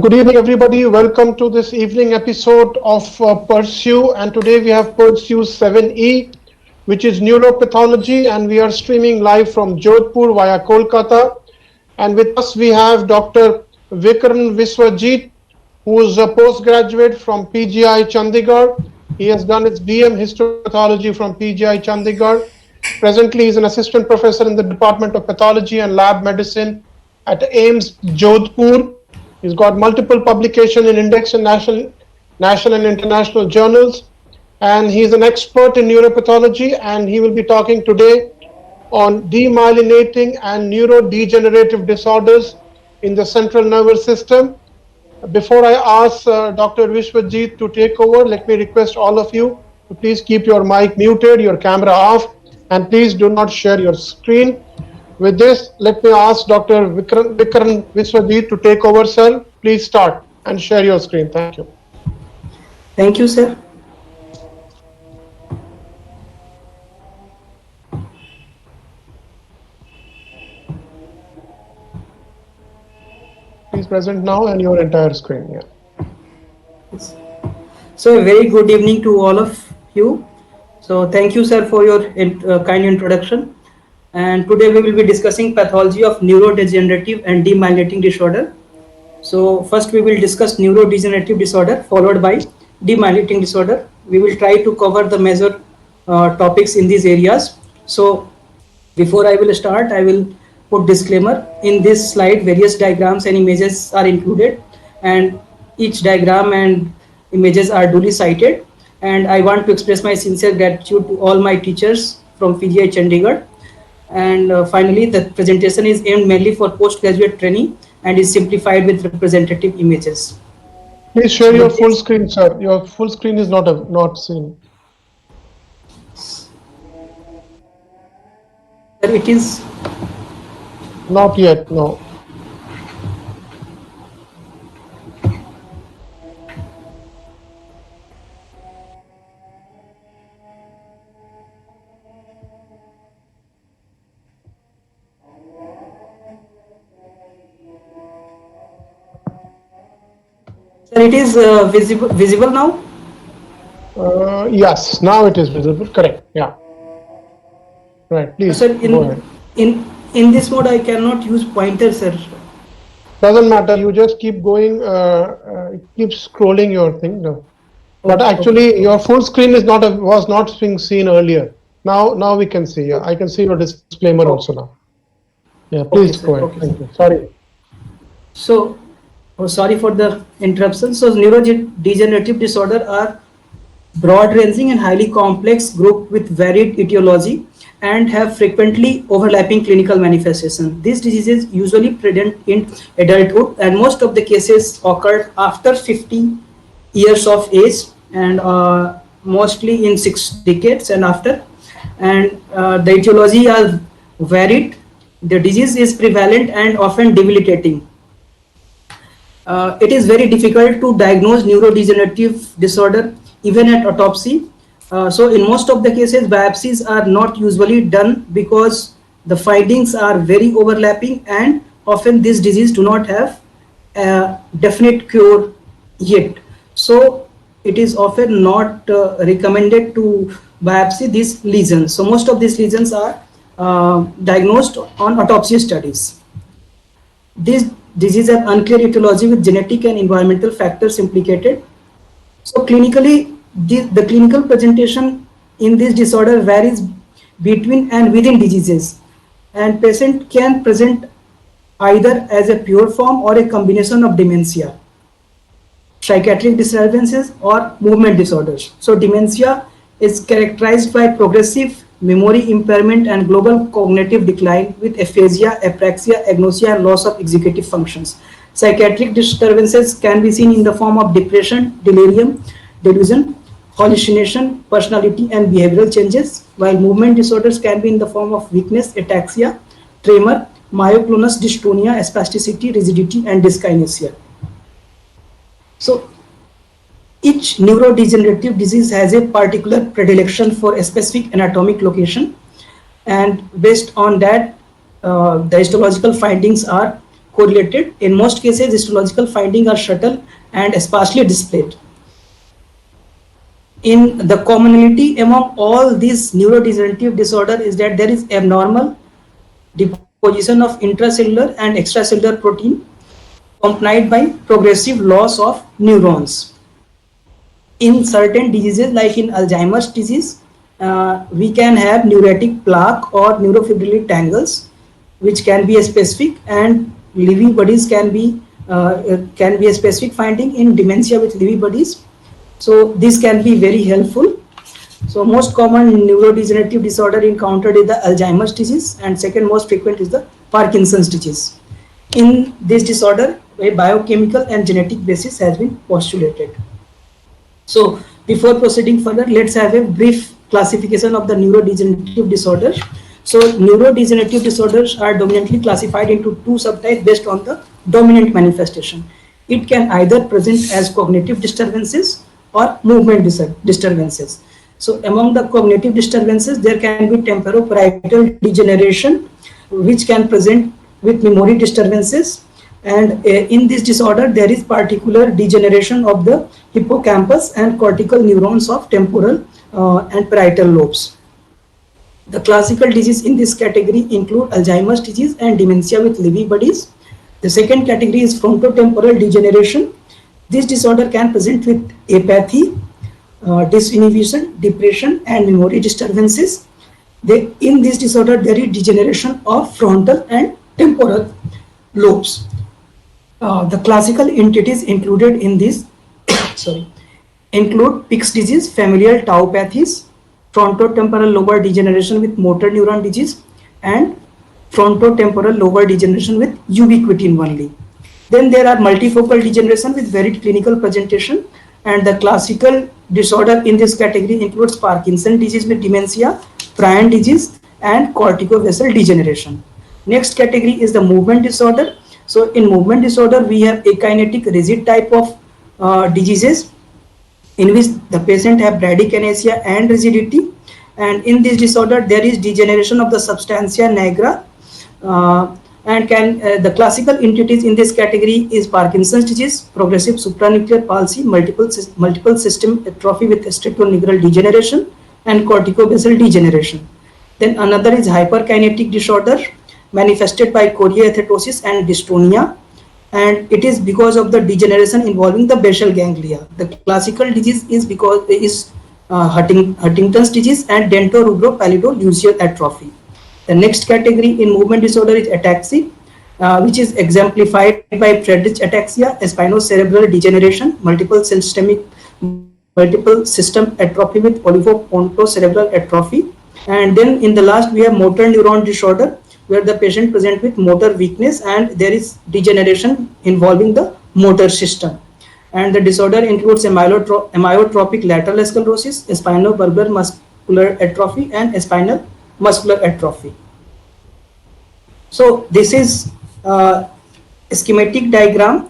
Good evening, everybody. Welcome to this evening episode of Pursue. And today we have Pursue 7E, which is Neuropathology, and we are streaming live from Jodhpur via Kolkata. And with us we have Dr. Vikarn Vishwajeet, who is a postgraduate from PGI Chandigarh. He has done his BM Histopathology from PGI Chandigarh. Presently, he is an assistant professor in the Department of Pathology and Lab Medicine at AIIMS Jodhpur. He's got multiple publications in index and national and international journals, and he's an expert in neuropathology, and he will be talking today on demyelinating and neurodegenerative disorders in the central nervous system. Before I ask Dr. Vishwajeet to take over, let me request all of you to please keep your mic muted, your camera off, and please do not share your screen. With this, let me ask Dr. Vikarn Vishwajeet to take over, sir. Please start and share your screen. Thank you. Thank you, sir. Please present now and your entire screen. Yeah. So a very good evening to all of you. So thank you, sir, for your kind introduction. And today we will be discussing pathology of neurodegenerative and demyelinating disorder. So first we will discuss neurodegenerative disorder, followed by demyelinating disorder. We will try to cover the major topics in these areas. So before I will start, I will put disclaimer. In this slide, various diagrams and images are included, and each diagram and images are duly cited. And I want to express my sincere gratitude to all my teachers from PGI Chandigarh. And finally, the presentation is aimed mainly for postgraduate training and is simplified with representative images. Please share your full screen, sir. Your full screen is not seen. It is not yet. No. Sir, it is visible now? Yes, now it is visible. Correct. Yeah. Right. Please sir, go ahead. In this mode, I cannot use pointer, sir. Doesn't matter. You just keep going. Keep scrolling your thing. No. But actually, your full screen is was not being seen earlier. Now we can see. Yeah, I can see your disclaimer also now. Yeah. Please go ahead. Thank you. Sorry. So. Oh, sorry for the interruption. So neurodegenerative disorder are broad-ranging and highly complex group with varied etiology and have frequently overlapping clinical manifestations. These diseases usually present in adulthood, and most of the cases occur after 50 years of age, and mostly in 6 decades and after. And the etiology are varied. The disease is prevalent and often debilitating. It is very difficult to diagnose neurodegenerative disorder even at autopsy. So in most of the cases, biopsies are not usually done because the findings are very overlapping, and often this disease do not have a definite cure yet. So it is often not recommended to biopsy these lesions. So most of these lesions are diagnosed on autopsy studies. These diseases have unclear etiology with genetic and environmental factors implicated. So clinically, the clinical presentation in this disorder varies between and within diseases, and patient can present either as a pure form or a combination of dementia, psychiatric disturbances, or movement disorders. So dementia is characterized by progressive memory impairment and global cognitive decline with aphasia, apraxia, agnosia, and loss of executive functions. Psychiatric disturbances can be seen in the form of depression, delirium, delusion, hallucination, personality and behavioral changes, while movement disorders can be in the form of weakness, ataxia, tremor, myoclonus dystonia, spasticity, rigidity, and dyskinesia. So each neurodegenerative disease has a particular predilection for a specific anatomic location, and based on that, the histological findings are correlated. In most cases, histological findings are subtle and sparsely displayed. In the commonality among all these neurodegenerative disorder is that there is abnormal deposition of intracellular and extracellular protein accompanied by progressive loss of neurons. In certain diseases like in Alzheimer's disease, we can have neuritic plaque or neurofibrillary tangles, which can be a specific, and Lewy bodies can be a specific finding in dementia with Lewy bodies. So this can be very helpful. So most common neurodegenerative disorder encountered is the Alzheimer's disease, and second most frequent is the Parkinson's disease. In this disorder, a biochemical and genetic basis has been postulated. So before proceeding further, let's have a brief classification of the neurodegenerative disorders. So neurodegenerative disorders are dominantly classified into two subtypes based on the dominant manifestation. It can either present as cognitive disturbances or movement disturbances. So among the cognitive disturbances, there can be temporoparietal degeneration, which can present with memory disturbances. And in this disorder, there is particular degeneration of the hippocampus and cortical neurons of temporal and parietal lobes. The classical disease in this category include Alzheimer's disease and dementia with Lewy bodies. The second category is frontotemporal degeneration. This disorder can present with apathy, disinhibition, depression, and memory disturbances. In this disorder, there is degeneration of frontal and temporal lobes. The classical entities included in this include Pick's disease, familial tauopathies, frontotemporal lobar degeneration with motor neuron disease, and frontotemporal lobar degeneration with ubiquitin only. Then there are multifocal degeneration with varied clinical presentation, and the classical disorder in this category includes Parkinson's disease with dementia, prion disease, and corticovasal degeneration. Next category is the movement disorder. So in movement disorder, we have akinetic rigid type of diseases in which the patient have bradykinesia and rigidity, and in this disorder there is degeneration of the substantia nigra, and the classical entities in this category is Parkinson's disease, progressive supranuclear palsy, multiple system atrophy with striatonigral degeneration, and corticobasal degeneration. Then another is hyperkinetic disorder manifested by chorioathetosis and dystonia, and it is because of the degeneration involving the basal ganglia. The classical disease is Huntington's disease and dentorubropallidoleucial atrophy. The next category in movement disorder is ataxia, which is exemplified by Friedreich ataxia, spinocerebellar degeneration, multiple system atrophy with olivopontocerebellar atrophy. And then in the last we have motor neuron disorder, where the patient present with motor weakness and there is degeneration involving the motor system. And the disorder includes amyotrophic lateral sclerosis, spinobulbar muscular atrophy, and spinal muscular atrophy. So this is a schematic diagram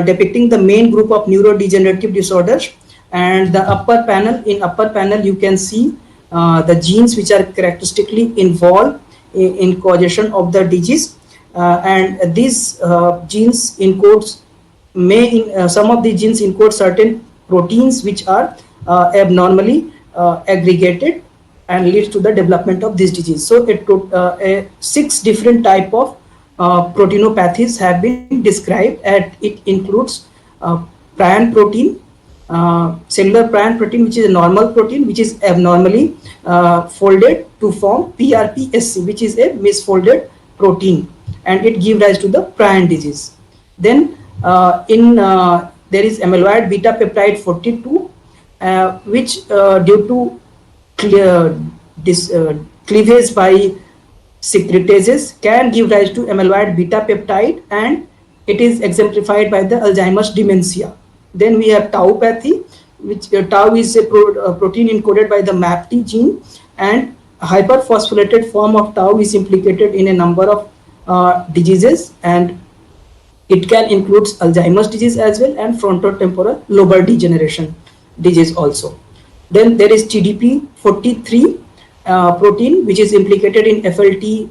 depicting the main group of neurodegenerative disorders, and the upper panel you can see the genes which are characteristically involved in causation of the disease, and these genes encodes some of the genes encode certain proteins which are abnormally aggregated and leads to the development of this disease. So 6 different type of proteinopathies have been described, and it includes prion protein, cellular prion protein, which is a normal protein which is abnormally folded to form PRPSC, which is a misfolded protein, and it gives rise to the prion disease. Then there is amyloid beta peptide 42, which due to cleavage by secretases can give rise to amyloid beta peptide, and it is exemplified by the Alzheimer's dementia. Then we have tauopathy, which tau is a protein encoded by the MAPT gene, and a hyperphosphorylated form of tau is implicated in a number of diseases, and it can include Alzheimer's disease as well and frontotemporal lobar degeneration disease also. Then there is TDP43 protein, which is implicated in FLT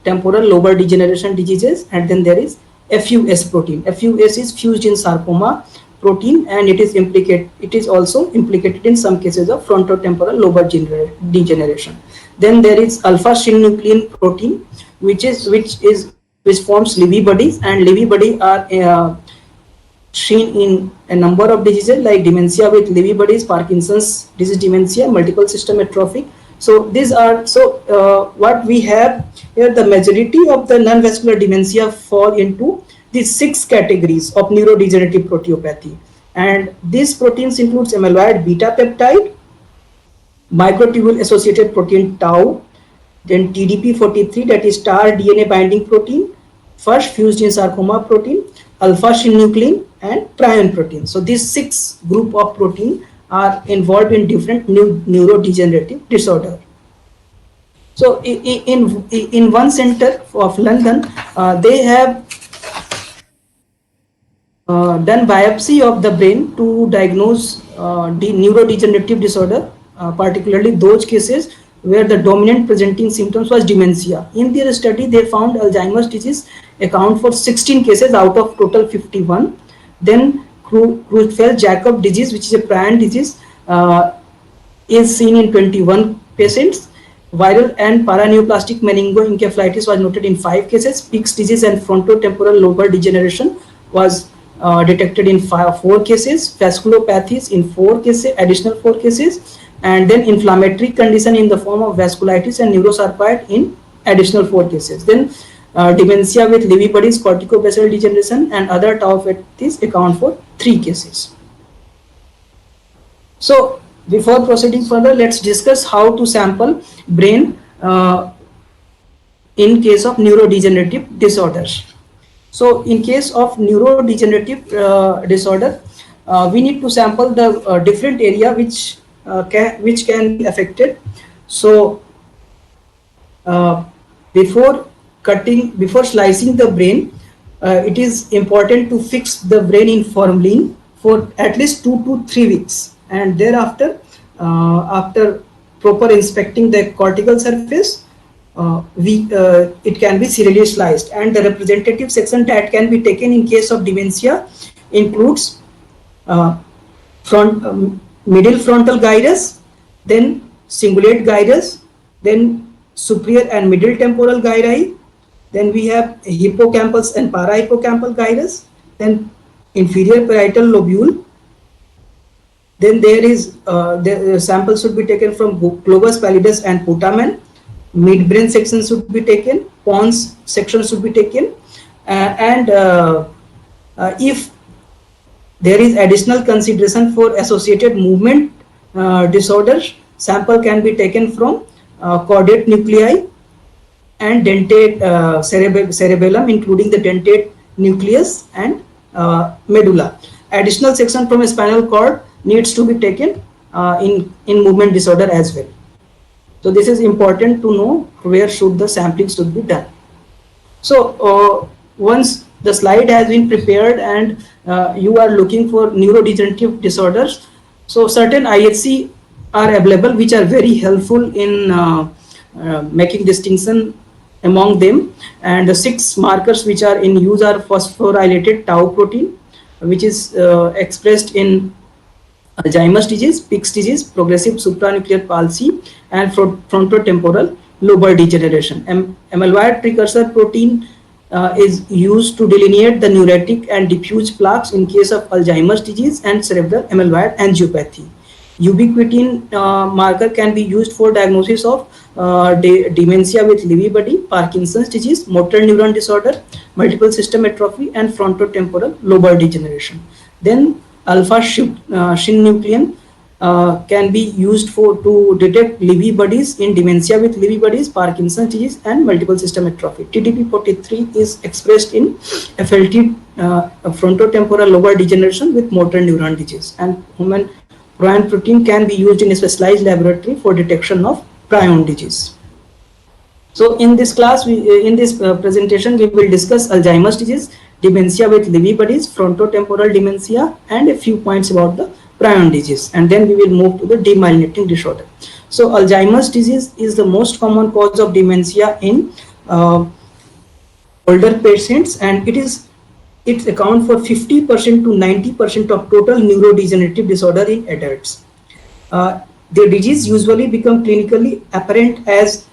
temporal lobar degeneration diseases, and then there is FUS protein. FUS is fused in sarcoma protein, and it is implicated. It is also implicated in some cases of frontotemporal lobar degeneration. Then there is alpha synuclein protein, which forms Lewy bodies, and Lewy body are seen in a number of diseases like dementia with Lewy bodies, Parkinson's disease dementia, multiple system atrophy. So these are what we have here. The majority of the non-vascular dementia fall into these 6 categories of neurodegenerative proteopathy, and these proteins includes amyloid beta peptide, microtubule associated protein tau, then TDP43, that is TAR DNA binding protein, first fused in sarcoma protein, alpha synuclein, and prion protein. So these 6 group of protein are involved in different neurodegenerative disorder. So in one center of London, they have done biopsy of the brain to diagnose neurodegenerative disorder, particularly those cases where the dominant presenting symptoms was dementia. In their study, they found Alzheimer's disease account for 16 cases out of total 51. Then Creutzfeldt-Jakob disease, which is a prion disease, is seen in 21 patients. Viral and paraneoplastic meningoencephalitis was noted in 5 cases. Pick's disease and frontotemporal lobar degeneration was detected in 4 cases. Vasculopathies in 4 cases, additional 4 cases, and then inflammatory condition in the form of vasculitis and neurosarcoid in additional 4 cases. Then dementia with Lewy bodies, corticobasal degeneration, and other tauopathies account for 3 cases. So before proceeding further, let's discuss how to sample brain in case of neurodegenerative disorders. So in case of neurodegenerative disorder, we need to sample the different area which can be affected. So before slicing the brain, it is important to fix the brain in formalin for at least 2 to 3 weeks, and thereafter, after proper inspecting the cortical surface, it can be serially sliced, and the representative section that can be taken in case of dementia includes middle frontal gyrus, then cingulate gyrus, then superior and middle temporal gyri, then we have hippocampus and parahippocampal gyrus, then inferior parietal lobule. Then there is the sample should be taken from globus pallidus and putamen. Midbrain section should be taken, pons section should be taken, and if there is additional consideration for associated movement disorders, sample can be taken from caudate nuclei and dentate cerebellum, including the dentate nucleus and medulla. Additional section from a spinal cord needs to be taken in movement disorder as well. So this is important to know where should the sampling should be done. So once the slide has been prepared and you are looking for neurodegenerative disorders, so certain IHC are available which are very helpful in making distinction among them, and the 6 markers which are in use are phosphorylated tau protein, which is expressed in Alzheimer's disease, Pick's disease, progressive supranuclear palsy, and frontotemporal lobar degeneration. Amyloid precursor protein is used to delineate the neuritic and diffuse plaques in case of Alzheimer's disease and cerebral amyloid angiopathy. Ubiquitin marker can be used for diagnosis of dementia with Lewy body, Parkinson's disease, motor neuron disorder, multiple system atrophy, and frontotemporal lobar degeneration. Then alpha synuclein can be used to detect Lewy bodies in dementia with Lewy bodies, Parkinson's disease, and multiple system atrophy. TDP43 is expressed in FLT, frontotemporal lobar degeneration with motor neuron disease, and human prion protein can be used in a specialized laboratory for detection of prion disease. So in this class, in this presentation, we will discuss Alzheimer's disease, dementia with Lewy bodies, frontotemporal dementia, and a few points about the prion disease, and then we will move to the demyelinating disorder. So Alzheimer's disease is the most common cause of dementia in uh, older patients, and it accounts for 50% to 90% of total neurodegenerative disorder in adults. The disease usually become clinically apparent as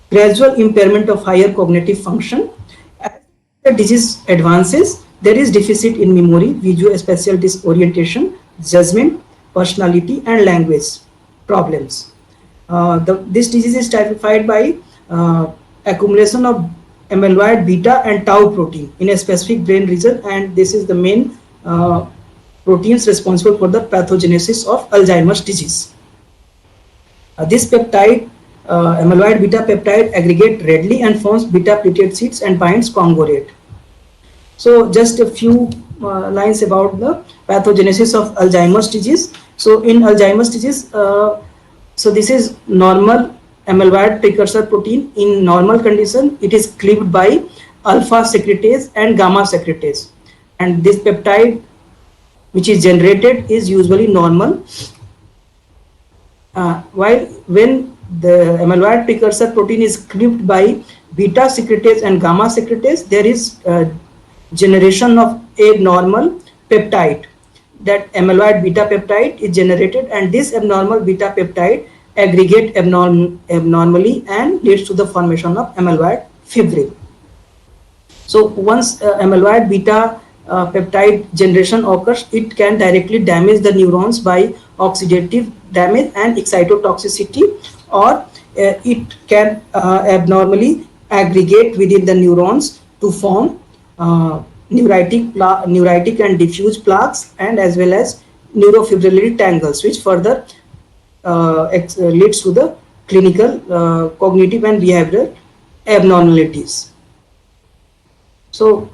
gradual impairment of higher cognitive function. As the disease advances, there is deficit in memory, visuospatial disorientation, judgment, personality, and language problems. This disease is typified by accumulation of amyloid beta and tau protein in a specific brain region, and this is the main proteins responsible for the pathogenesis of Alzheimer's disease. This peptide, amyloid beta peptide, aggregate readily and forms beta pleated sheets and binds congruent. So just a few lines about the pathogenesis of Alzheimer's disease. So in Alzheimer's disease, so this is normal amyloid precursor protein. In normal condition, it is cleaved by alpha secretase and gamma secretase, and this peptide which is generated is usually normal. While when the amyloid precursor protein is cleaved by beta secretase and gamma secretase, there is generation of abnormal peptide. That amyloid beta peptide is generated, and this abnormal beta peptide aggregate abnormally and leads to the formation of amyloid fibril. So once amyloid beta peptide generation occurs, it can directly damage the neurons by oxidative damage and excitotoxicity, or it can abnormally aggregate within the neurons to form neuritic and diffuse plaques, and as well as neurofibrillary tangles, which further leads to the clinical cognitive and behavioral abnormalities. So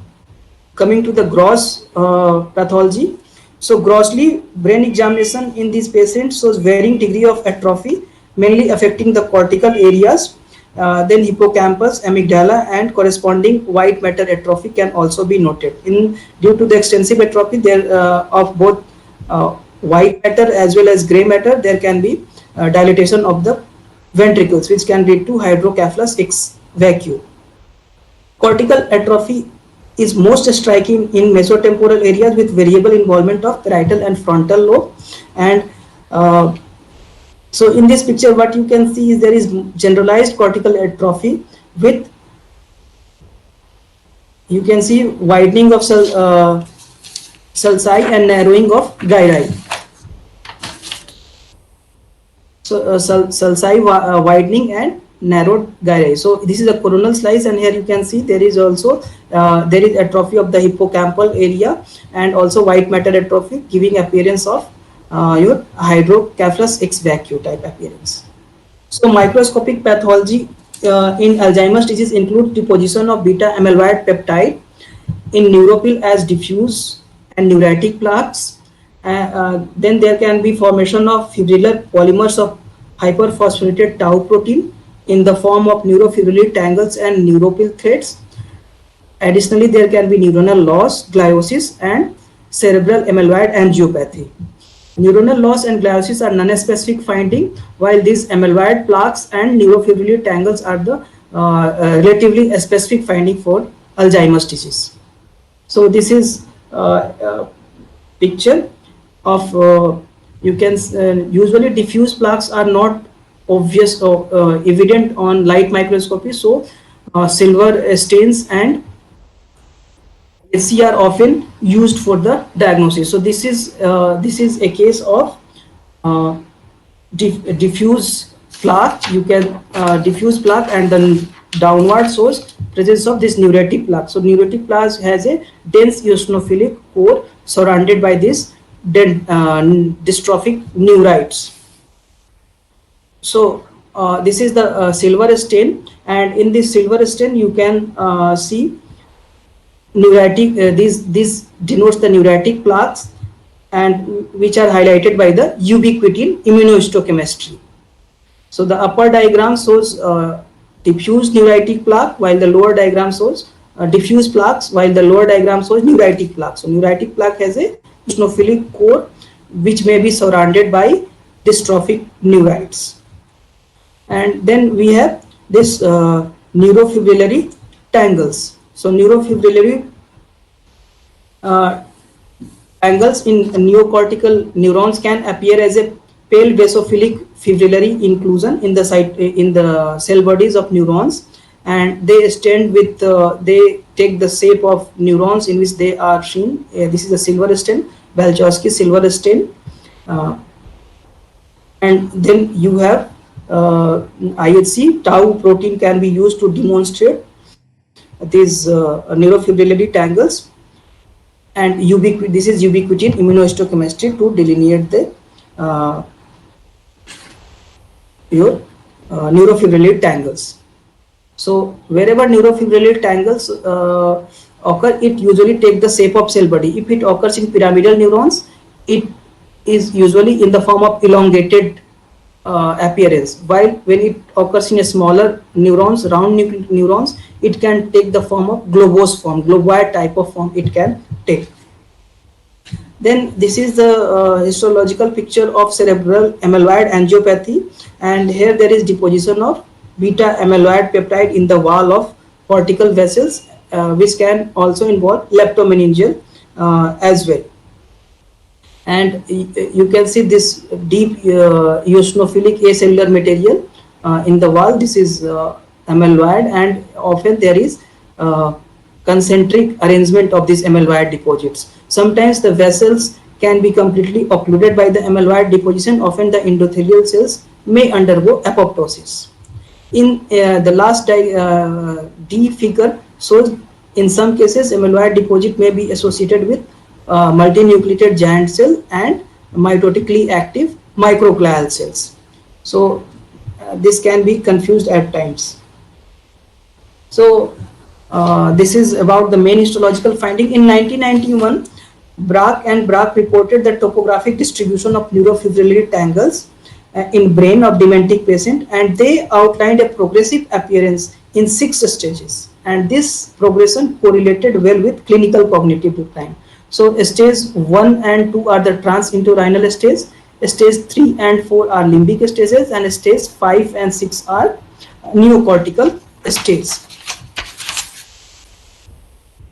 coming to the gross pathology, so grossly brain examination in these patients shows varying degree of atrophy, mainly affecting the cortical areas. Then hippocampus, amygdala, and corresponding white matter atrophy can also be noted. Due to the extensive atrophy there of both white matter as well as gray matter, there can be dilatation of the ventricles, which can lead to hydrocephalus ex vacuo. Cortical atrophy is most striking in mesotemporal areas with variable involvement of parietal and frontal lobe. And so in this picture what you can see is there is generalized cortical atrophy with, you can see, widening of sulci and narrowing of gyri. So sulci widening and narrowed gyri. So this is a coronal slice, and here you can see there is also there is atrophy of the hippocampal area and also white matter atrophy, giving appearance of your hydrocephalus ex vacuo type appearance. So microscopic pathology in Alzheimer's disease includes deposition of beta amyloid peptide in neuropil as diffuse and neuritic plaques. Then there can be formation of fibrillar polymers of hyperphosphorylated tau protein in the form of neurofibrillary tangles and neuropil threads. Additionally, there can be neuronal loss, gliosis, and cerebral amyloid angiopathy. Neuronal loss and gliosis are non-specific finding, while these amyloid plaques and neurofibrillary tangles are the relatively specific finding for Alzheimer's disease. So this is a picture of you can usually diffuse plaques are not obvious or evident on light microscopy, so silver stains and HC are often used for the diagnosis. So this is a case of diffuse plaque. You can diffuse plaque and then downward source presence of this neuritic plaque. So neuritic plaque has a dense eosinophilic core surrounded by this dystrophic neurites. So this is the silver stain, and in this silver stain you can see neuritic. This denotes the neuritic plaques, and which are highlighted by the ubiquitin immunohistochemistry. So the upper diagram shows diffuse neuritic plaque, while the lower diagram shows diffuse plaques, while the lower diagram shows neuritic plaque. So neuritic plaque has a eosinophilic core which may be surrounded by dystrophic neurites. And then we have this neurofibrillary tangles. So neurofibrillary uh, tangles in neocortical neurons can appear as a pale basophilic fibrillary inclusion in the site in the cell bodies of neurons, and they stand with they take the shape of neurons in which they are seen. This is a silver stain, Balchowski silver stain, uh, and then you have IHC tau protein can be used to demonstrate these neurofibrillary tangles, and this is ubiquitin immunohistochemistry to delineate the uh, your neurofibrillary tangles. So wherever neurofibrillary tangles occur, it usually take the shape of cell body. If it occurs in pyramidal neurons, it is usually in the form of elongated appearance, while when it occurs in a smaller neurons, round neurons, it can take the form of globose form, globoid type of form it can take. Then this is the histological picture of cerebral amyloid angiopathy, and here there is deposition of beta amyloid peptide in the wall of cortical vessels, which can also involve leptomeningeal as well. And you can see this deep eosinophilic acellular material in the wall. This is amyloid, and often there is concentric arrangement of these amyloid deposits. Sometimes the vessels can be completely occluded by the amyloid deposition. Often the endothelial cells may undergo apoptosis. In the last D figure shows in some cases amyloid deposit may be associated with multinucleated giant cell and mitotically active microglial cells. So this can be confused at times. So this is about the main histological finding. In 1991, Brack and Brack reported the topographic distribution of neurofibrillary tangles in brain of dementic patient, and they outlined a progressive appearance in 6 stages, and this progression correlated well with clinical cognitive decline. So stage 1 and 2 are the transentorhinal stage, stage 3 and 4 are limbic stages, and stage 5 and 6 are neocortical stage.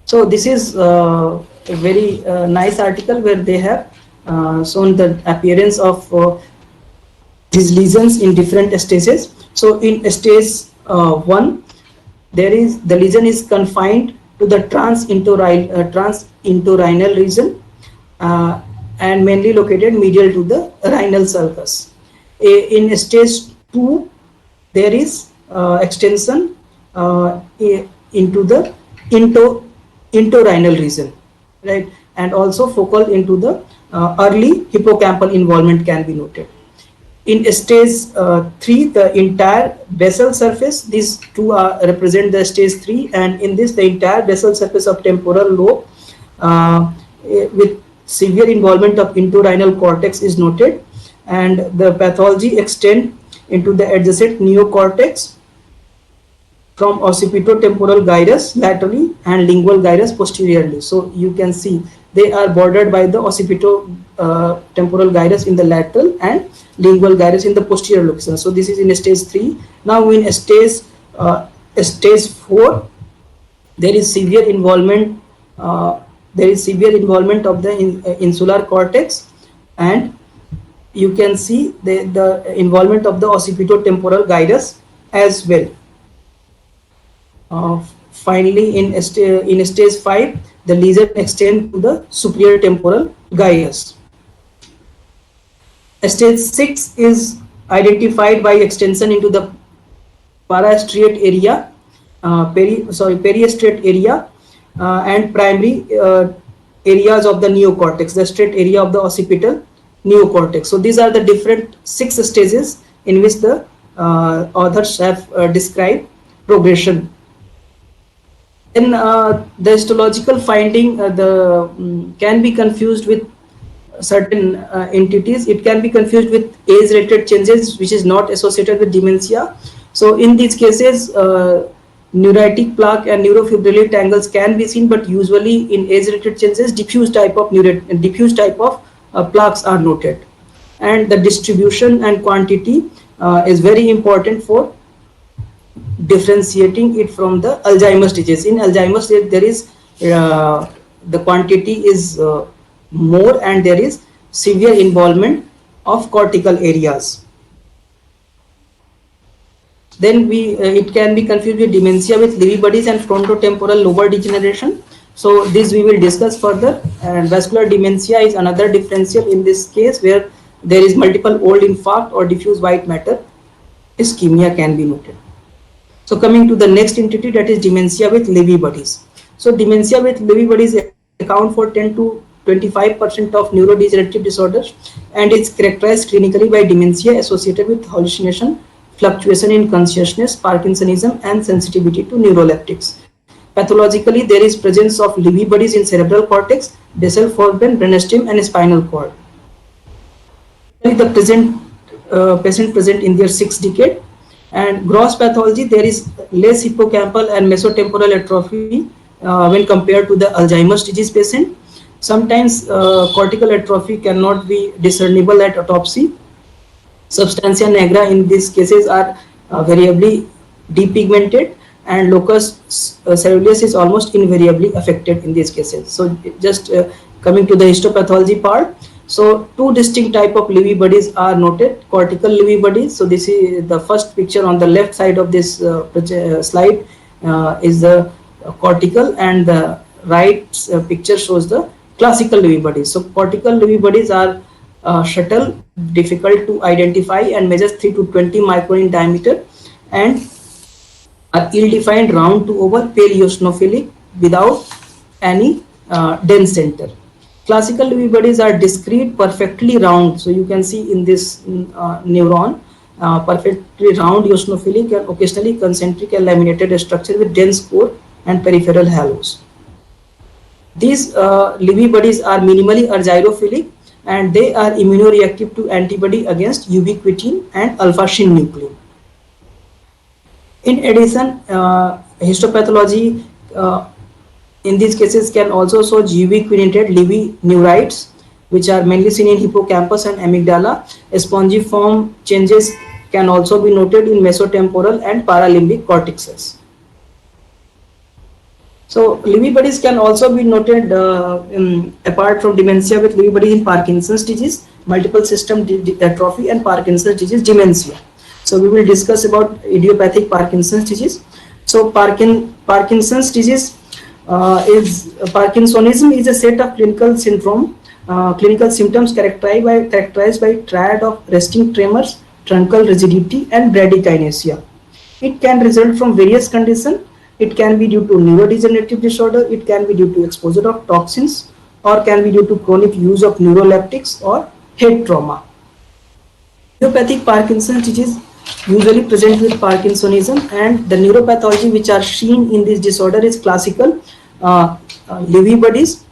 So this is a very nice article where they have shown the appearance of these lesions in different stages. So in stage 1, the lesion is confined to the transentorhinal region and mainly located medial to the rhinal sulcus. In stage 2, there is extension into the entorhinal region, right, and also focal into the early hippocampal involvement can be noted. In stage 3, the entire basal surface, these two represent the stage 3, and in this the entire basal surface of temporal lobe with severe involvement of entorhinal cortex is noted, and the pathology extend into the adjacent neocortex from occipitotemporal gyrus laterally and lingual gyrus posteriorly. So you can see they are bordered by the occipitotemporal gyrus in the lateral and lingual gyrus in the posterior location. So this is in stage 3. Now in stage 4, there is severe involvement. There is severe involvement of the insular cortex, and you can see the involvement of the occipitotemporal gyrus as well. Finally, in stage 5, the lesion extends to the superior temporal gyrus. Stage 6 is identified by extension into the parastriate area, peristriate area, and primary areas of the neocortex, the straight area of the occipital neocortex. So these are the different 6 stages in which the authors have described progression. Then the histological finding can be confused with certain entities. It can be confused with age-related changes, which is not associated with dementia. So in these cases, neuritic plaque and neurofibrillary tangles can be seen, but usually in age-related changes, diffuse type of plaques are noted. And the distribution and quantity is very important for differentiating it from the Alzheimer's disease. In Alzheimer's there is the quantity is more, and there is severe involvement of cortical areas. Then it can be confused with dementia with Lewy bodies and frontotemporal lobar degeneration. So this we will discuss further. And vascular dementia is another differential in this case, where there is multiple old infarct or diffuse white matter ischemia can be noted. So coming to the next entity, that is dementia with Lewy bodies. So dementia with Lewy bodies account for 10 to 25% of neurodegenerative disorders, and it's characterized clinically by dementia associated with hallucination, fluctuation in consciousness, Parkinsonism, and sensitivity to neuroleptics. Pathologically, there is presence of Lewy bodies in cerebral cortex, basal forebrain, brainstem, and spinal cord. The patient present in their 6th decade. And gross pathology, there is less hippocampal and mesotemporal atrophy when compared to the Alzheimer's disease patient. Sometimes cortical atrophy cannot be discernible at autopsy. Substantia nigra in these cases are variably depigmented, and locus ceruleus is almost invariably affected in these cases. So just coming to the histopathology part, so two distinct type of Lewy bodies are noted. Cortical Lewy bodies, so this is the first picture on the left side of this slide is the cortical, and the right picture shows the classical Lewy bodies. So cortical Lewy bodies are subtle, difficult to identify, and measures 3 to 20 micron in diameter, and are ill-defined, round to oval, pale eosinophilic without any dense center. Classical Lewy bodies are discrete, perfectly round. So you can see in this neuron, perfectly round eosinophilic and occasionally concentric and laminated structure with dense core and peripheral halos. These Lewy bodies are minimally argyrophilic, and they are immunoreactive to antibody against ubiquitin and alpha-synuclein. In addition, histopathology in these cases can also show ubiquitinated Lewy neurites, which are mainly seen in hippocampus and amygdala. Spongiform changes can also be noted in mesotemporal and paralimbic cortexes. So Lewy bodies can also be noted apart from dementia with Lewy bodies in Parkinson's disease, multiple system atrophy, and Parkinson's disease dementia. So we will discuss about idiopathic Parkinson's disease. So Parkinson's disease Parkinsonism is a set of clinical symptoms characterized by triad of resting tremors, truncal rigidity, and bradykinesia. It can result from various conditions. It can be due to neurodegenerative disorder, it can be due to exposure of toxins, or can be due to chronic use of neuroleptics or head trauma. Idiopathic Parkinson's disease usually present with Parkinsonism, and the neuropathology which are seen in this disorder is classical Lewy bodies,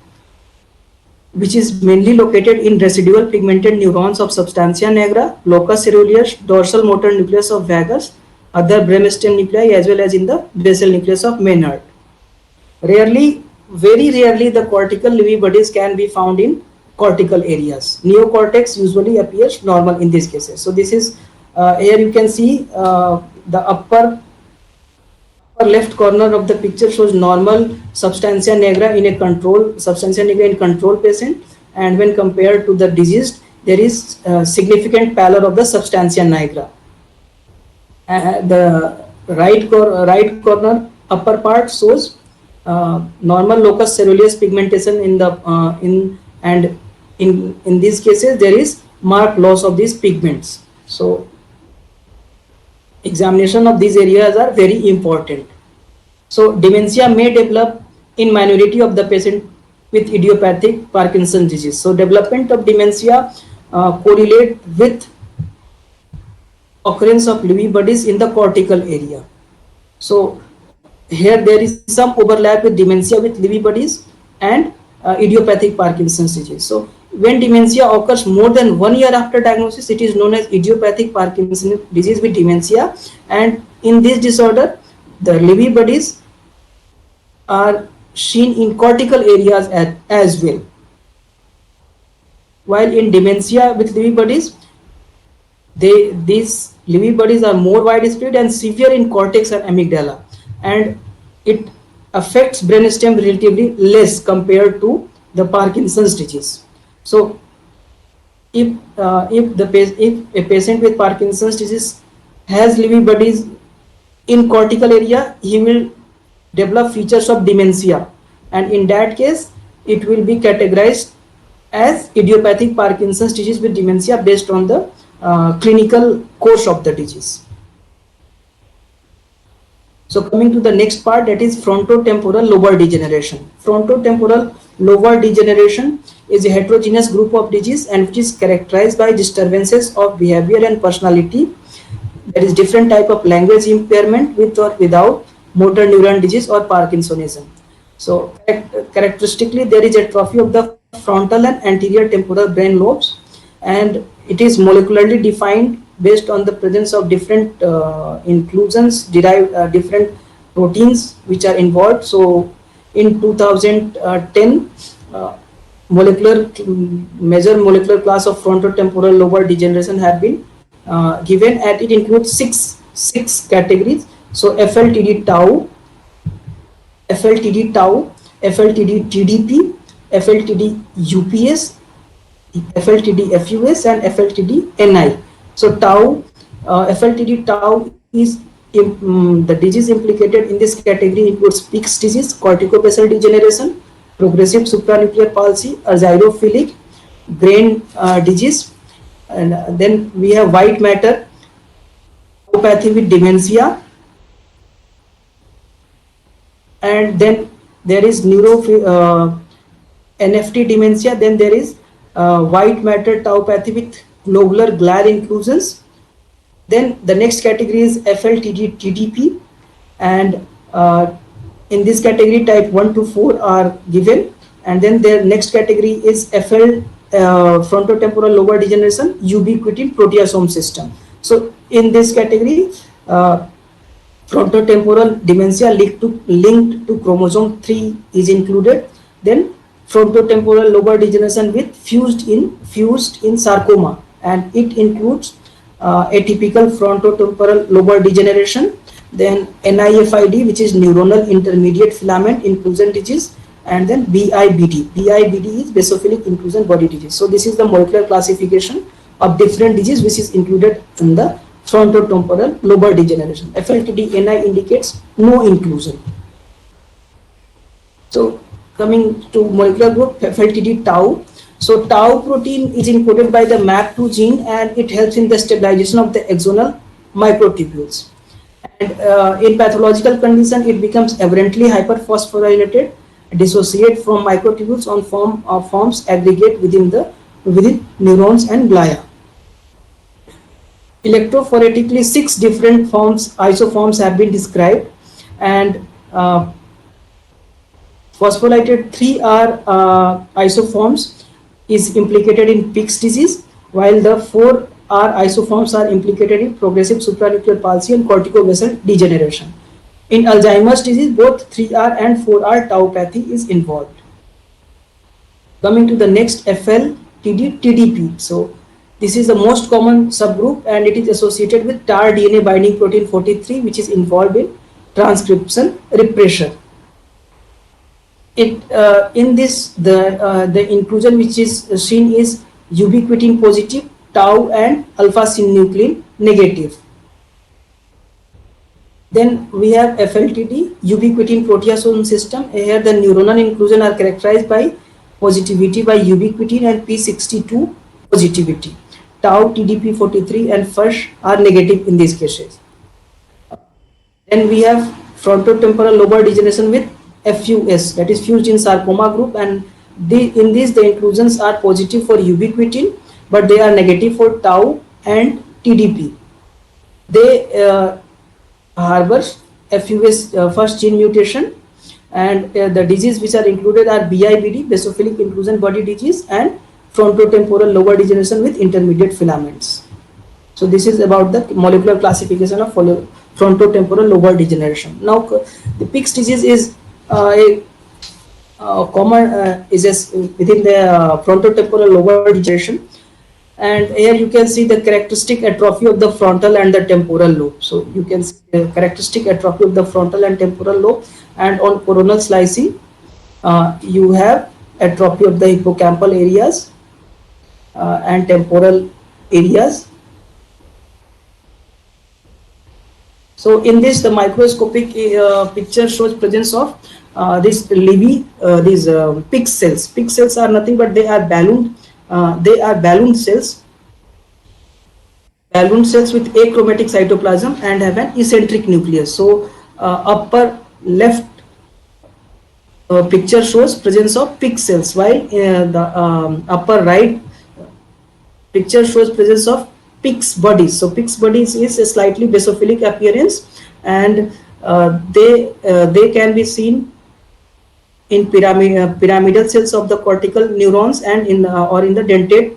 which is mainly located in residual pigmented neurons of substantia nigra, locus ceruleus, dorsal motor nucleus of vagus, other brainstem nuclei, as well as in the basal nucleus of Maynard. Rarely, very rarely, the cortical Lewy bodies can be found in cortical areas. Neocortex usually appears normal in these cases. So this is here you can see the upper left corner of the picture shows normal substantia nigra in control patient, and when compared to the diseased, there is significant pallor of the substantia nigra. The right corner upper part shows normal locus ceruleus pigmentation in these cases there is marked loss of these pigments. So examination of these areas are very important. So dementia may develop in minority of the patient with idiopathic Parkinson's disease. So development of dementia correlate with occurrence of Lewy bodies in the cortical area. So here there is some overlap with dementia with Lewy bodies and idiopathic Parkinson's disease. So when dementia occurs more than 1 year after diagnosis, it is known as idiopathic Parkinson's disease with dementia, and in this disorder the Lewy bodies are seen in cortical areas as well, while in dementia with Lewy bodies these Lewy bodies are more widespread and severe in cortex and amygdala, and it affects brainstem relatively less compared to the Parkinson's disease. So if a patient with Parkinson's disease has Lewy bodies in cortical area, he will develop features of dementia, and in that case it will be categorized as idiopathic Parkinson's disease with dementia based on the clinical course of the disease. So coming to the next part, that is frontotemporal lobar degeneration. Frontotemporal lobar degeneration is a heterogeneous group of disease and which is characterized by disturbances of behavior and personality. There is different type of language impairment with or without motor neuron disease or Parkinsonism. So characteristically, there is atrophy of the frontal and anterior temporal brain lobes, and it is molecularly defined based on the presence of different inclusions, derived different proteins which are involved. So in 2010, molecular molecular class of frontotemporal lobar degeneration have been given, and it includes six categories. So FLTD tau, FLTD tau, FLTD TDP, FLTD UPS, FLTD FUS, and FLTD NI. So tau, FLTD tau is the disease implicated in this category includes Pick's disease, corticobasal degeneration, progressive supranuclear palsy, azyrophilic brain disease, and then we have white matter tauopathy with dementia, and then there is NFT dementia. Then there is white matter tauopathy with globular glare inclusions. Then the next category is FLTD TDP, and in this category type 1 to 4 are given, and then the next category is FL frontotemporal lobar degeneration ubiquitin proteasome system. So in this category, frontotemporal dementia linked to chromosome 3 is included. Then frontotemporal lobar degeneration with fused in sarcoma, and it includes atypical frontotemporal lobar degeneration, then NIFID, which is neuronal intermediate filament inclusion disease, and then BIBD. BIBD is basophilic inclusion body disease. So this is the molecular classification of different disease which is included in the frontotemporal lobar degeneration. FLTD NI indicates no inclusion. So coming to molecular group, FLTD tau. So tau protein is encoded by the MAP2 gene, and it helps in the stabilization of the axonal microtubules. And in pathological condition, it becomes aberrantly hyperphosphorylated, dissociate from microtubules on forms aggregate within neurons and glia. Electrophoretically, 6 different isoforms have been described, and phosphorylated 3 are isoforms is implicated in Pick's disease, while the 4 R isoforms are implicated in progressive supranuclear palsy and corticobasal degeneration. In Alzheimer's disease, both 3R and 4R tauopathy is involved. Coming to the next, FLTD TDP. So this is the most common subgroup, and it is associated with TAR DNA binding protein 43, which is involved in transcription repression. In this, the inclusion which is seen is ubiquitin positive, tau, and alpha synuclein negative. Then we have FLTD ubiquitin proteasome system. Here the neuronal inclusion are characterized by positivity by ubiquitin and P62 positivity. Tau, TDP43, and FUSH are negative in these cases. Then we have frontotemporal lobar degeneration with FUS, that is fused in sarcoma group, and in this the inclusions are positive for ubiquitin, but they are negative for tau and TDP. They harbor FUS first gene mutation, and the disease which are included are BIBD, basophilic inclusion body disease, and frontotemporal lobar degeneration with intermediate filaments. So this is about the molecular classification of frontotemporal lobar degeneration. Now the Pick's disease is a common within the frontotemporal lobar degeneration. And here you can see the characteristic atrophy of the frontal and the temporal lobe. So you can see the characteristic atrophy of the frontal and temporal lobe, and on coronal slicing you have atrophy of the hippocampal areas and temporal areas. So in this, the microscopic picture shows presence of this Levy, these pig cells. Pig cells are nothing but they are ballooned. They are balloon cells with achromatic cytoplasm and have an eccentric nucleus. So upper left picture shows presence of pig cells, while the upper right picture shows presence of pig's bodies. So pig's bodies is a slightly basophilic appearance, and they can be seen in pyramidal cells of the cortical neurons and in or in the dentate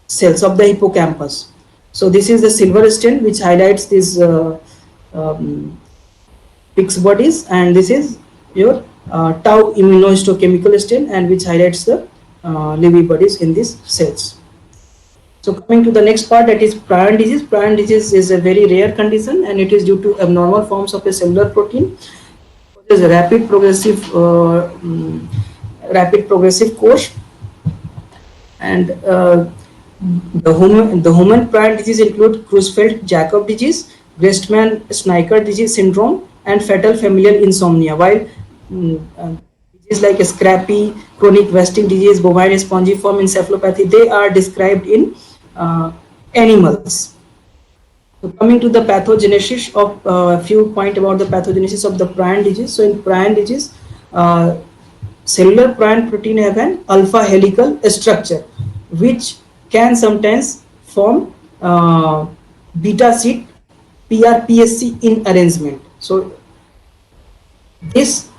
cells of the hippocampus. So this is the silver stain which highlights these um, pig's bodies, and this is your tau immunohistochemical stain, and which highlights the Levy bodies in these cells. So coming to the next part, that is prion disease. Prion disease is a very rare condition, and it is due to abnormal forms of a cellular protein. It is a rapid progressive course, and the human prion disease include Creutzfeldt-Jakob disease, Gerstmann-Schnecker disease syndrome, and fatal familial insomnia. While disease like scrappy, chronic wasting disease, bovine spongiform encephalopathy, they are described in animals. So coming to the pathogenesis of a few point about the pathogenesis of the prion disease. So in prion disease, cellular prion protein have an alpha helical structure, which can sometimes form beta sheet PRPSC in arrangement. So this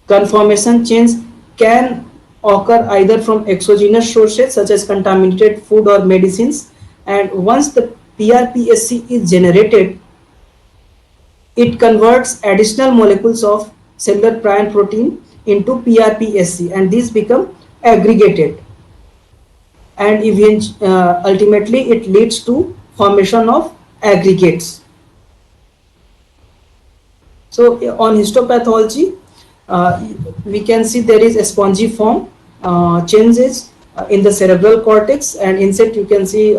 conformation change can occur either from exogenous sources such as contaminated food or medicines, and once the PRPSC is generated, it converts additional molecules of cellular prion protein into PRPSC, and these become aggregated, and ultimately it leads to formation of aggregates. So on histopathology, we can see there is a spongiform changes in the cerebral cortex, and inside you can see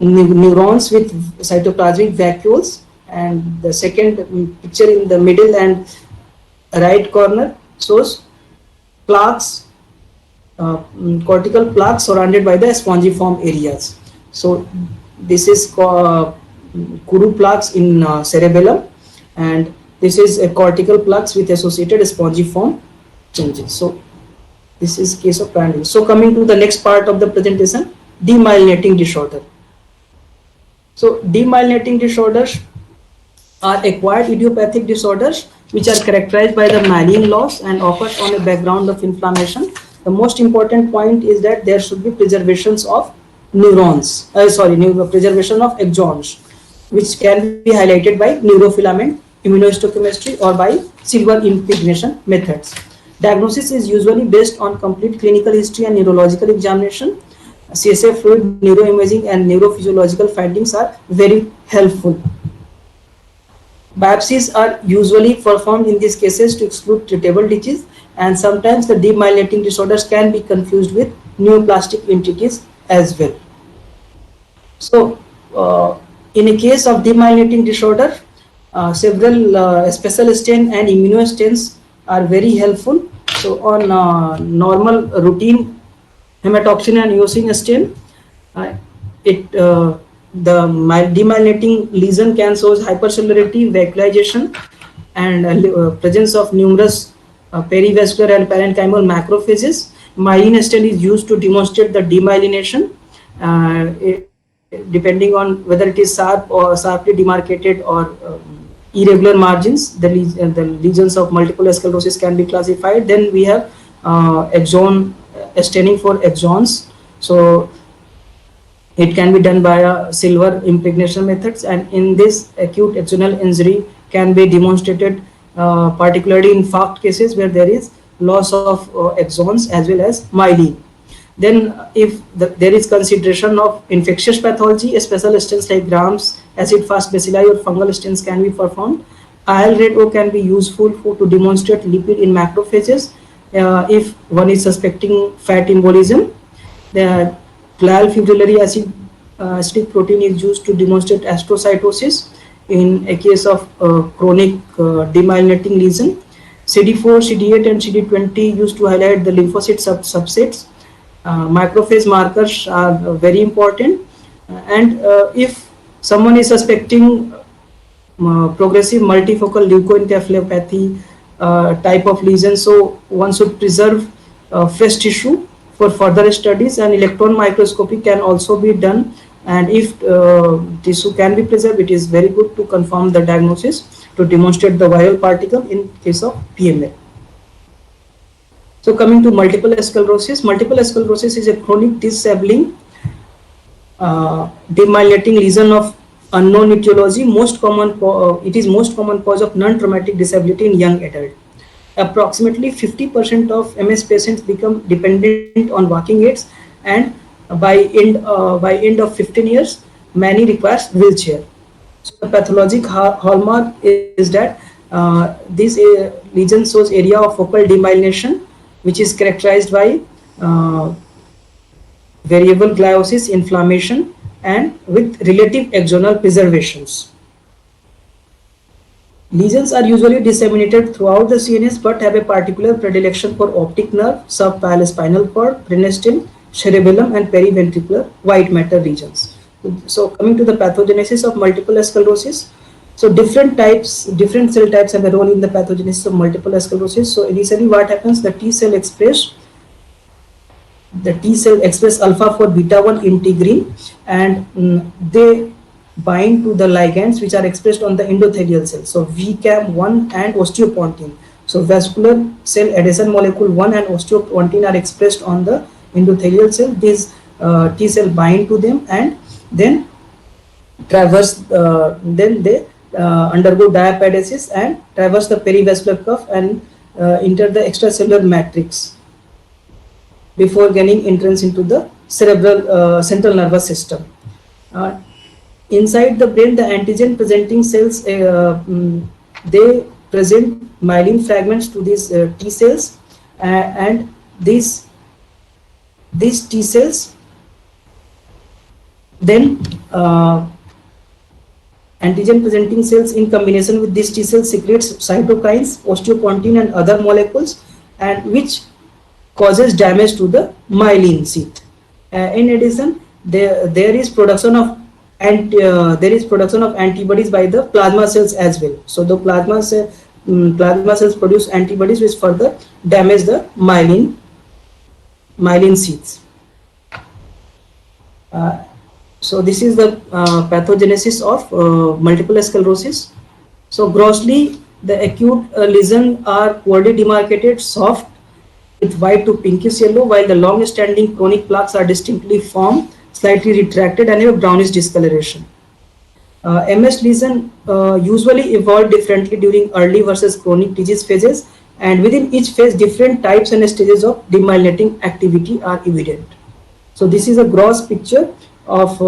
neurons with cytoplasmic vacuoles, and the second picture in the middle and right corner shows plaques, cortical plaques surrounded by the spongiform areas. So this is Kuru plaques in cerebellum, and this is a cortical plaques with associated spongiform changes. So this is case of prion disease. So coming to the next part of the presentation, demyelinating disorder. So demyelinating disorders are acquired idiopathic disorders which are characterized by the myelin loss and occurs on a background of inflammation. The most important point is that there should be preservations of neurons, preservation of axons, which can be highlighted by neurofilament immunohistochemistry or by silver impregnation methods. Diagnosis is usually based on complete clinical history and neurological examination. CSF fluid neuroimaging and neurophysiological findings are very helpful. Biopsies are usually performed in these cases to exclude treatable disease, and sometimes the demyelinating disorders can be confused with neoplastic entities as well. So in a case of demyelinating disorder, several special stain and immunostains are very helpful. So on normal routine hematoxin and eosin stain, the demyelinating lesion can show hypercellularity, vacuolization, and presence of numerous perivascular and parenchymal macrophages. Myelin stain is used to demonstrate the demyelination, depending on whether it is sharp or sharply demarcated or irregular margins. The lesions of multiple sclerosis can be classified. Then we have axon staining for axons. So it can be done by silver impregnation methods, and in this acute axonal injury can be demonstrated particularly in FACT cases where there is loss of axons as well as myelin. Then there is consideration of infectious pathology, special stents like grams, acid fast bacilli or fungal stents can be performed. IL rate O can be useful to demonstrate lipid in macrophages if one is suspecting fat embolism. The glial fibrillary acid acidic protein is used to demonstrate astrocytosis in a case of chronic demyelinating lesion. CD4, CD8 and CD20 used to highlight the lymphocyte subsets. Macrophage markers are very important, and if someone is suspecting progressive multifocal leukoencephalopathy type of lesion, so one should preserve fresh tissue for further studies, and electron microscopy can also be done, and if tissue can be preserved, it is very good to confirm the diagnosis to demonstrate the viral particle in case of PMA. So coming to multiple sclerosis is a chronic disabling demyelinating lesion of unknown etiology. It is most common cause of non-traumatic disability in young adult. Approximately 50% of MS patients become dependent on walking aids, and by end of 15 years, many requires wheelchair. So the pathologic hallmark is that this lesion shows area of focal demyelination, which is characterized by uh, variable gliosis inflammation and with relative axonal preservations. Lesions are usually disseminated throughout the CNS but have a particular predilection for optic nerve, subspinal cord, brainstem, cerebellum and periventricular white matter regions. So coming to the pathogenesis of multiple sclerosis. So different cell types have a role in the pathogenesis of multiple sclerosis. So initially what happens, the T cell express alpha for beta 1 integrin, and they bind to the ligands which are expressed on the endothelial cell. So VCAM1 and osteopontin. So vascular cell adhesion molecule 1 and osteopontin are expressed on the endothelial cell. These T cell bind to them and then they undergo diapedesis and traverse the perivascular cuff and enter the extracellular matrix before gaining entrance into the cerebral central nervous system. Inside the brain, the antigen presenting cells they present myelin fragments to these T cells, and these T cells then antigen presenting cells in combination with these T cells secretes cytokines, osteopontin and other molecules, and which causes damage to the myelin sheath. In addition, there is production of antibodies by the plasma cells as well. So the plasma cells produce antibodies which further damage the myelin sheaths. So this is the pathogenesis of multiple sclerosis. So grossly, the acute lesions are poorly demarcated, soft, with white to pinkish yellow, while the long-standing chronic plaques are distinctly formed, slightly retracted, and have a brownish discoloration. MS lesion usually evolve differently during early versus chronic disease phases, and within each phase, different types and stages of demyelinating activity are evident. So this is a gross picture of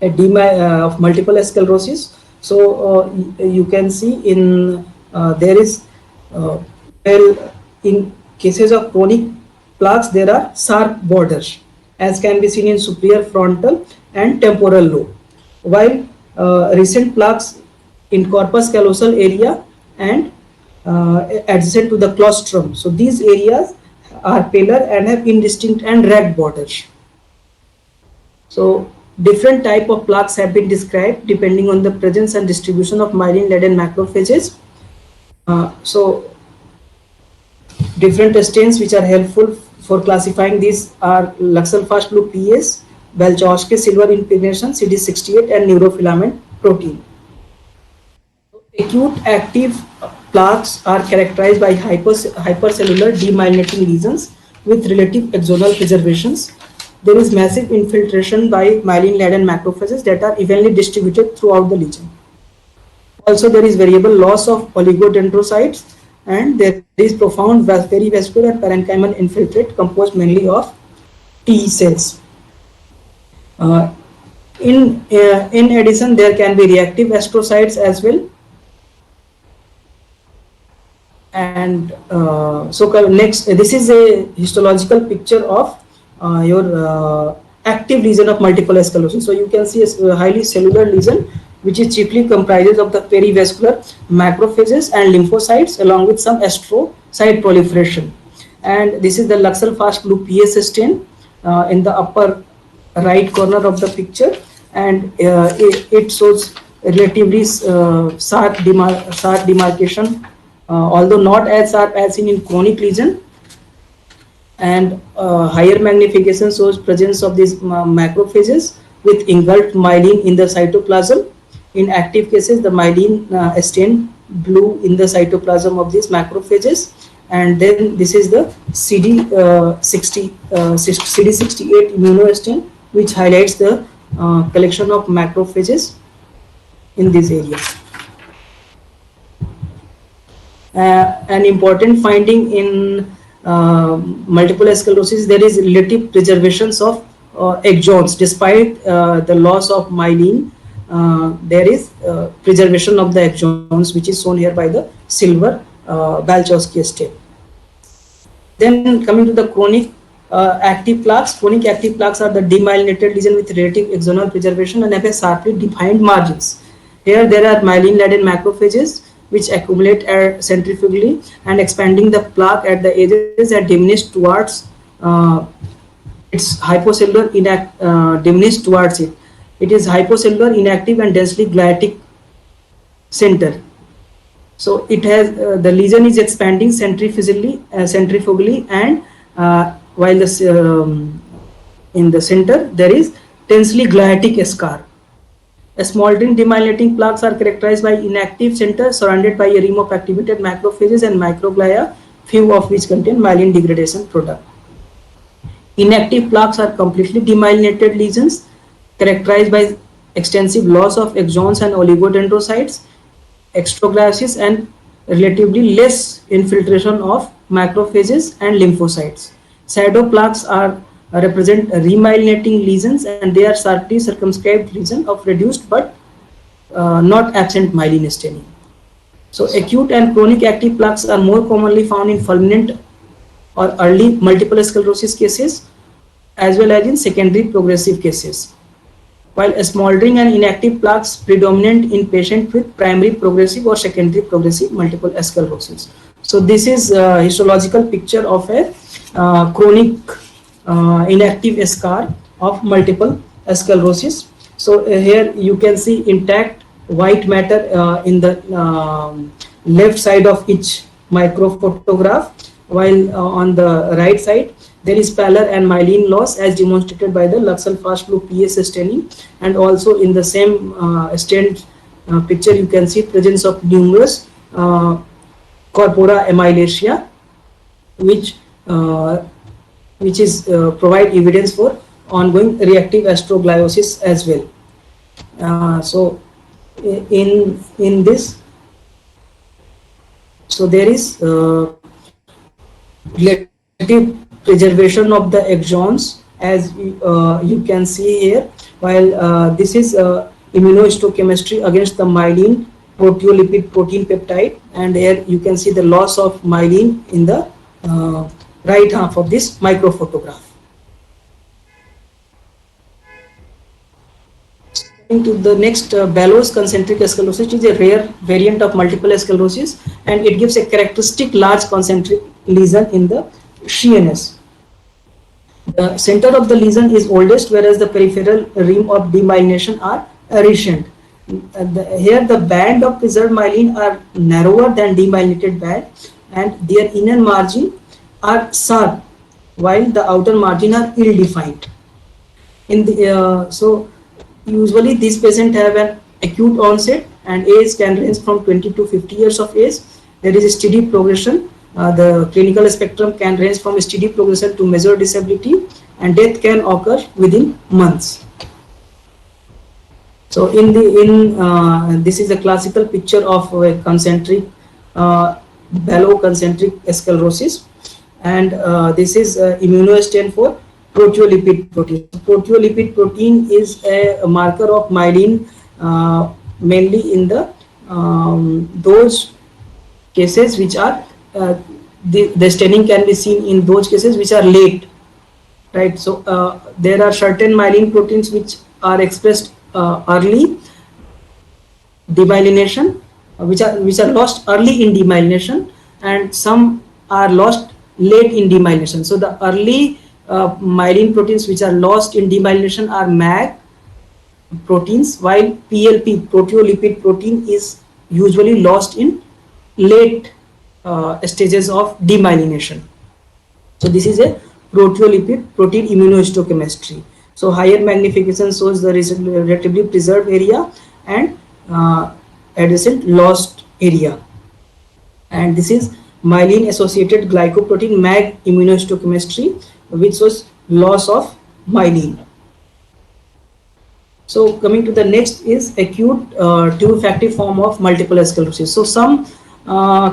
of multiple sclerosis. So you can see in there is in cases of chronic plaques there are sharp borders, as can be seen in superior frontal and temporal lobe, while recent plaques in corpus callosal area and adjacent to the claustrum. So these areas are paler and have indistinct and ragged borders. So different type of plaques have been described depending on the presence and distribution of myelin-laden macrophages. So different stains which are helpful for classifying these are Luxel fast blue PS, Balchowski silver impregnation, CD68 and neurofilament protein. Acute active plaques are characterized by hypercellular demyelinating lesions with relative axonal preservations. There is massive infiltration by myelin-laden macrophages that are evenly distributed throughout the lesion. Also, there is variable loss of oligodendrocytes, and there is profound perivascular and parenchymal infiltrate composed mainly of T cells. Uh, in addition, there can be reactive astrocytes as well. And next, this is a histological picture of your active lesion of multiple sclerosis. So you can see a highly cellular lesion which is chiefly comprises of the perivascular macrophages and lymphocytes along with some astrocyte proliferation. And this is the Luxel fast blue PS stain in the upper right corner of the picture, and it shows relatively sharp demarcation, although not as sharp as in chronic lesion. And higher magnification shows presence of these macrophages with engulfed myelin in the cytoplasm. In active cases, the myelin stain blue in the cytoplasm of these macrophages. And then this is the CD68 immunostain, which highlights the collection of macrophages in this area. An important finding in multiple sclerosis, there is relative preservations of axons despite the loss of myelin. There is preservation of the axons, which is shown here by the silver Balchowski stain. Then coming to the chronic active plaques. Chronic active plaques are the demyelinated lesion with relative axonal preservation and have a sharply defined margins. Here there are myelin-laden macrophages which accumulate centrifugally and expanding the plaque at the edges and diminish towards its hypocellular diminish towards it. It is hypocellular, inactive, and densely gliatic center. So it has the lesion is expanding centrifugally, and while in the center there is densely gliatic scar. Smoldering demyelinating plaques are characterized by inactive center surrounded by a rim of activated macrophages and microglia, few of which contain myelin degradation product. Inactive plaques are completely demyelinated lesions characterized by extensive loss of axons and oligodendrocytes, extrogliosis, and relatively less infiltration of macrophages and lymphocytes. Shadow plaques represent remyelinating lesions, and they are sharply circumscribed lesions of reduced but not absent myelin staining. So acute and chronic active plaques are more commonly found in fulminant or early multiple sclerosis cases as well as in secondary progressive cases, while smoldering and inactive plaques predominant in patients with primary progressive or secondary progressive multiple sclerosis. So this is a histological picture of a chronic inactive scar of multiple sclerosis. So here you can see intact white matter in the left side of each microphotograph, while on the right side there is pallor and myelin loss as demonstrated by the Luxel fast blue PS staining, and also in the same stained picture you can see presence of numerous corpora amylacea, which is provide evidence for ongoing reactive astrogliosis as well. So in this, so there is relative preservation of the axons as you can see here, while this is immunohistochemistry against the myelin proteolipid protein peptide, and here you can see the loss of myelin in the right half of this microphotograph. Coming to the next, Ballows concentric sclerosis is a rare variant of multiple sclerosis, and it gives a characteristic large concentric lesion in the CNS. The center of the lesion is oldest, whereas the peripheral rim of demyelination are recent. Here the band of preserved myelin are narrower than demyelinated band, and their inner margin are sharp, while the outer margin are ill-defined. In the so usually these patients have an acute onset, and age can range from 20 to 50 years of age. There is a steady progression. The clinical spectrum can range from steady progression to major disability, and death can occur within months. So this is a classical picture of a concentric ballow concentric sclerosis, and this is immunostain for proteolipid protein. So proteolipid protein is a marker of myelin, mainly in those cases which are the staining can be seen in those cases which are late, right? So there are certain myelin proteins which are expressed early demyelination, which are lost early in demyelination, and some are lost late in demyelination. So the early myelin proteins which are lost in demyelination are MAG proteins, while PLP, proteolipid protein, is usually lost in late stages of demyelination. So this is a proteolipid protein immunohistochemistry. So higher magnification shows the relatively preserved area and adjacent lost area. And this is myelin associated glycoprotein MAG immunohistochemistry, which shows loss of myelin. So coming to the next is acute tubefactive form of multiple sclerosis. So some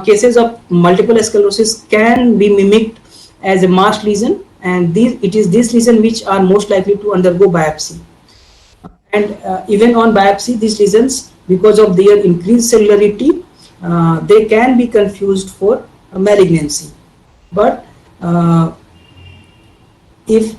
cases of multiple sclerosis can be mimicked as a masked lesion, and it is this lesion which are most likely to undergo biopsy. And even on biopsy, these lesions, because of their increased cellularity, they can be confused for malignancy. But if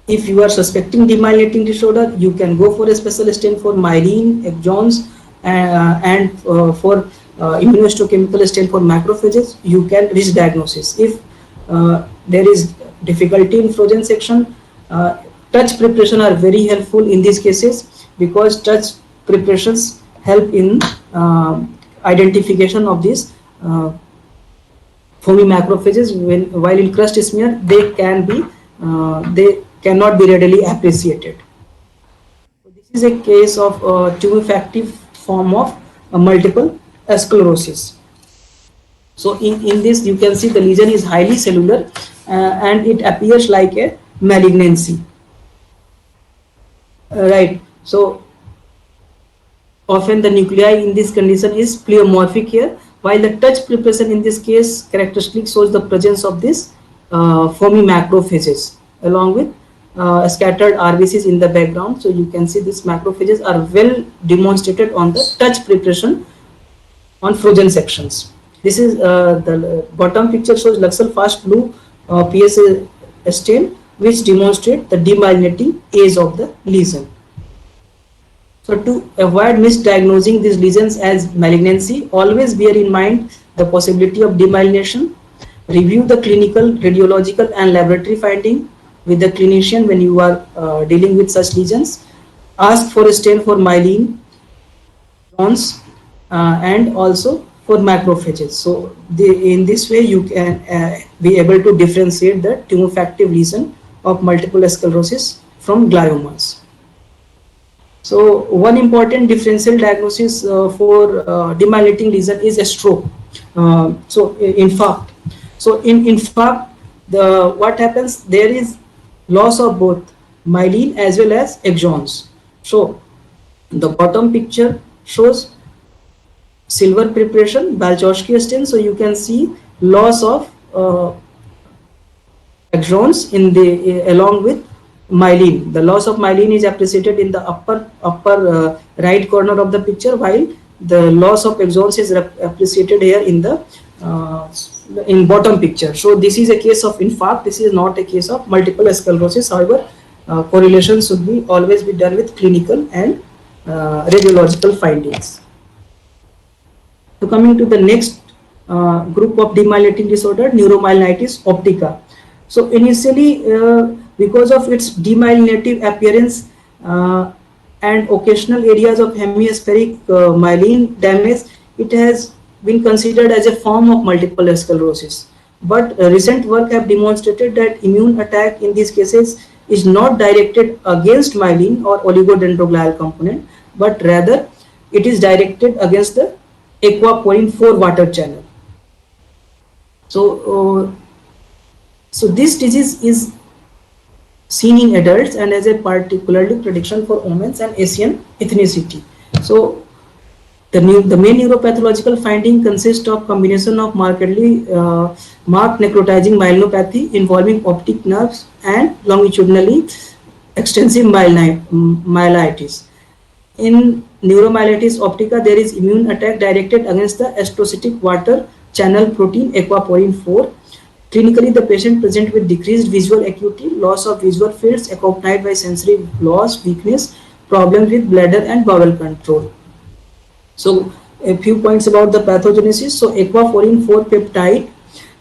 you are suspecting demyelinating disorder, you can go for a special stain for myelin, exons, and for immunohistochemical stain for macrophages. You can reach diagnosis. If there is difficulty in frozen section, touch preparation are very helpful in these cases, because touch preparations help in identification of these foamy macrophages. While in crust smear, they cannot be readily appreciated. So this is a case of tumefactive form of multiple sclerosis. So in this you can see the lesion is highly cellular and it appears like a malignancy. Right. So often the nuclei in this condition is pleomorphic here, while the touch preparation in this case characteristically shows the presence of this foamy macrophages along with scattered RBCs in the background. So you can see these macrophages are well demonstrated on the touch preparation on frozen sections. This is the bottom picture shows Luxel fast blue PSA stain, which demonstrate the demyelinating age of the lesion. So to avoid misdiagnosing these lesions as malignancy, always bear in mind the possibility of demyelination. Review the clinical, radiological and laboratory finding with the clinician when you are dealing with such lesions. Ask for a stain for myelin, neurons, and also for macrophages. So in this way you can be able to differentiate the tumefactive lesion of multiple sclerosis from gliomas. So one important differential diagnosis for demyelinating lesion is a stroke. So in fact, what happens, there is loss of both myelin as well as exons. So the bottom picture shows silver preparation, Balchowski stain. So you can see loss of exons in the along with myelin. The loss of myelin is appreciated in the upper right corner of the picture, while the loss of exons is appreciated here in the in bottom picture. So this is a case of infarct. This is not a case of multiple sclerosis. However, correlation should be always be done with clinical and radiological findings. So coming to the next group of demyelinating disorder, neuromyelitis optica. So initially, because of its demyelinative appearance and occasional areas of hemispheric myelin damage, it has been considered as a form of multiple sclerosis. But recent work have demonstrated that immune attack in these cases is not directed against myelin or oligodendroglial component, but rather it is directed against the aquaporin 4 water channel. So this disease is seen in adults and has a particularly prediction for women and Asian ethnicity. So The main neuropathological finding consists of combination of marked necrotizing myelopathy involving optic nerves and longitudinally extensive myelitis. In neuromyelitis optica, there is immune attack directed against the astrocytic water channel protein aquaporin 4. Clinically, the patient presents with decreased visual acuity, loss of visual fields accompanied by sensory loss, weakness, problems with bladder and bowel control. So a few points about the pathogenesis. So aquaporin 4 peptide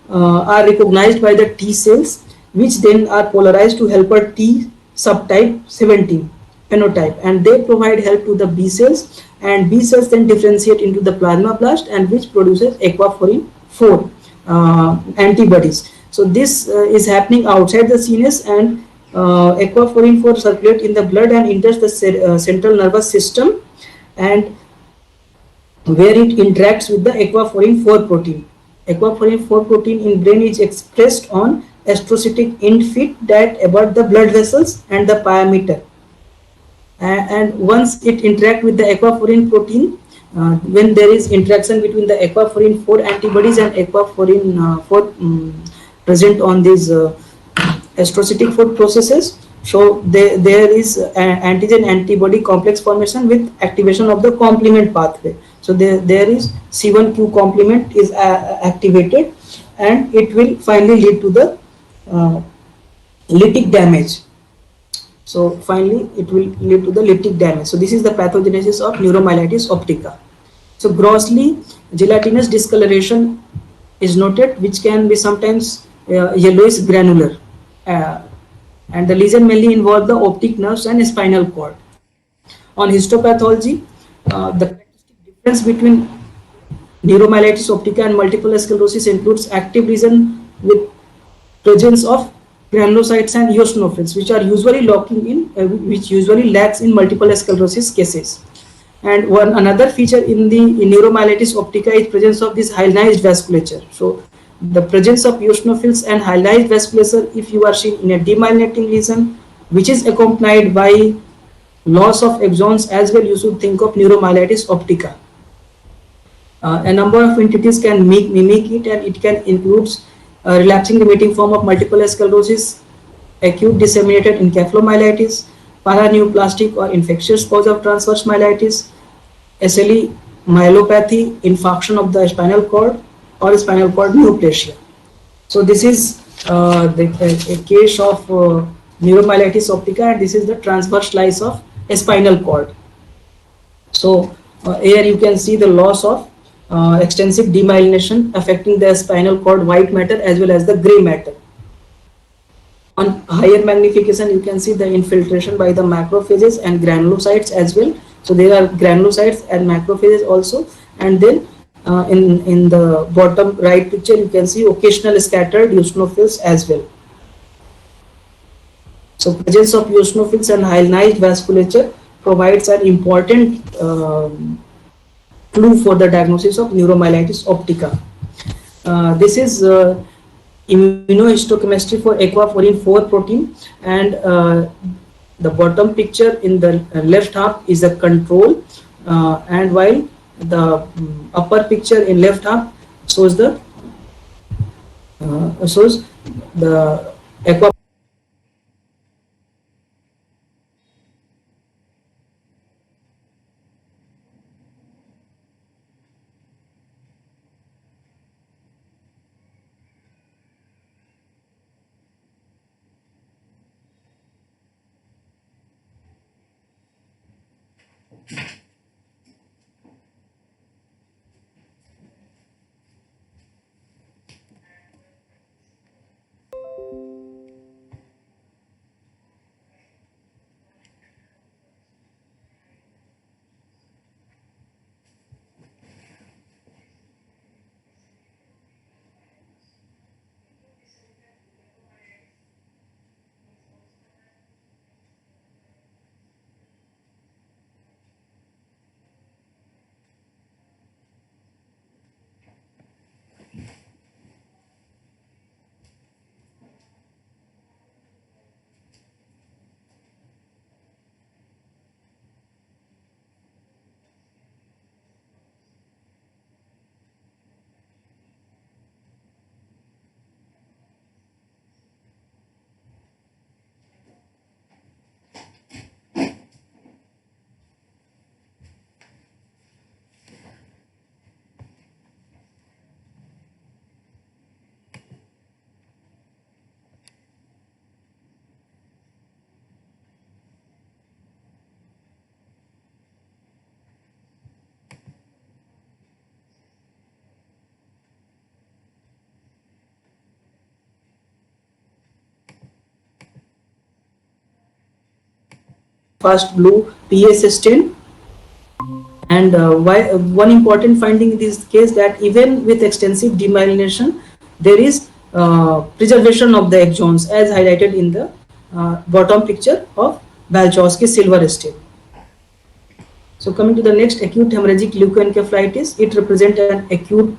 are recognized by the T cells, which then are polarized to helper T subtype 17 phenotype, and they provide help to the B cells, and B cells then differentiate into the plasmablast, and which produces aquaporin 4 antibodies. So this is happening outside the CNS, and aquaporin 4 circulate in the blood and enters the central nervous system, and where it interacts with the aquaporin 4 protein. Aquaporin 4 protein in brain is expressed on astrocytic end feet that abut the blood vessels and the pyometer. And once it interacts with the aquaporin protein, when there is interaction between the aquaporin 4 antibodies and aquaporin 4 present on these astrocytic food processes, so there is antigen antibody complex formation with activation of the complement pathway. So there is C1q complement is activated, and it will finally lead to the uh, lytic damage. So finally it will lead to the lytic damage. So this is the pathogenesis of neuromyelitis optica. So grossly gelatinous discoloration is noted, which can be sometimes yellowish granular, uh, and the lesion mainly involve the optic nerves and spinal cord. On histopathology, the characteristic difference between neuromyelitis optica and multiple sclerosis includes active lesion with presence of granulocytes and eosinophils, which are usually which usually lacks in multiple sclerosis cases. And one another feature in the neuromyelitis optica is presence of this hyalinized vasculature. So the presence of eosinophils and hyalinized vasculature, if you are seen in a demyelinating lesion, which is accompanied by loss of axons as well, you should think of neuromyelitis optica. A number of entities can mimic it, and it can include relapsing remitting form of multiple sclerosis, acute disseminated encephalomyelitis, paraneoplastic or infectious cause of transverse myelitis, SLE myelopathy, infarction of the spinal cord, or spinal cord neoplasia. So this is a case of neuromyelitis optica, and this is the transverse slice of a spinal cord. So here you can see the loss of extensive demyelination affecting the spinal cord white matter as well as the gray matter. On higher magnification, you can see the infiltration by the macrophages and granulocytes as well. So there are granulocytes and macrophages also, and then in the bottom right picture, you can see occasional scattered eosinophils as well. So presence of eosinophils and hyalinized vasculature provides an important clue for the diagnosis of neuromyelitis optica. This is immunohistochemistry for aquaporin 4 protein, and the bottom picture in the left half is the control, and while the upper picture in left half shows the aqua. fast blue PS stain. And one important finding in this case, that even with extensive demyelination, there is preservation of the axons, as highlighted in the bottom picture of Balchowski silver stain. So coming to the next, acute hemorrhagic leukoencephalitis, it represents an acute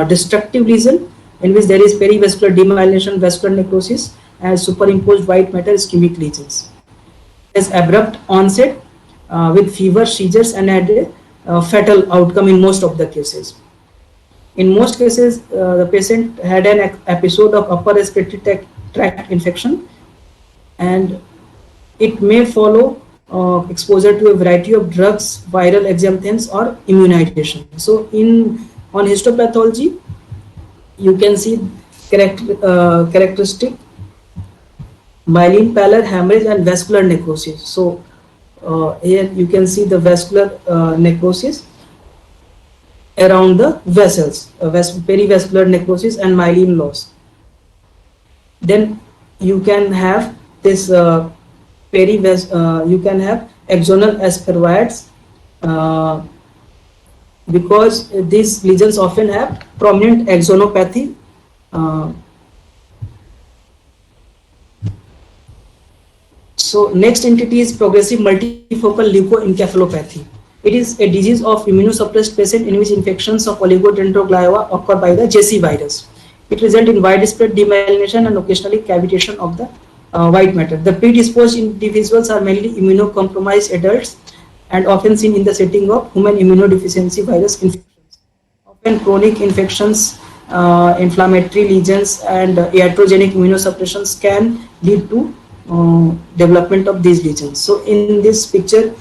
destructive lesion in which there is perivascular demyelination, vascular necrosis, and superimposed white matter ischemic lesions. It has abrupt onset with fever, seizures, and had a fatal outcome in most of the cases. In most cases, the patient had an episode of upper respiratory tract infection, and it may follow exposure to a variety of drugs, viral examptions, or immunization. So on histopathology, you can see characteristic myelin pallor, hemorrhage, and vascular necrosis. So here you can see the vascular necrosis around the vessels, perivascular necrosis and myelin loss. Then you can have this you can have axonal asperates because these lesions often have prominent axonopathy. So next entity is progressive multifocal leukoencephalopathy. It is a disease of immunosuppressed patient in which infections of oligodendroglioma occur by the JC virus. It results in widespread demyelination and occasionally cavitation of the white matter. The predisposed individuals are mainly immunocompromised adults and often seen in the setting of human immunodeficiency virus infections. Often chronic infections, inflammatory lesions, and iatrogenic immunosuppressions can lead to development of these lesions. So in this picture,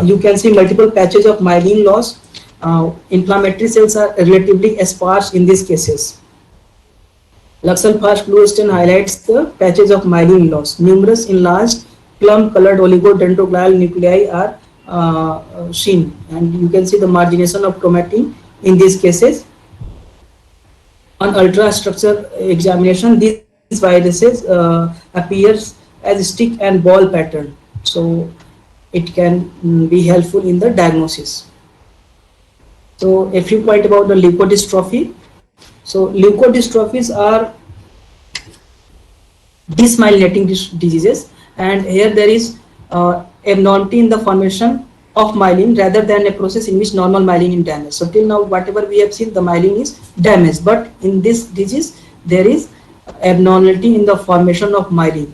you can see multiple patches of myelin loss. Inflammatory cells are relatively sparse in these cases. Luxal fast blue stain highlights the patches of myelin loss. Numerous enlarged plum-colored oligodendroglial nuclei are seen, and you can see the margination of chromatin in these cases. On ultrastructure examination, these viruses appears as stick and ball pattern, so it can be helpful in the diagnosis. So a few points about the leukodystrophy. So leukodystrophies are demyelinating diseases, and here there is abnormality in the formation of myelin rather than a process in which normal myelin is damaged. So till now, whatever we have seen, the myelin is damaged, but in this disease there is abnormality in the formation of myelin.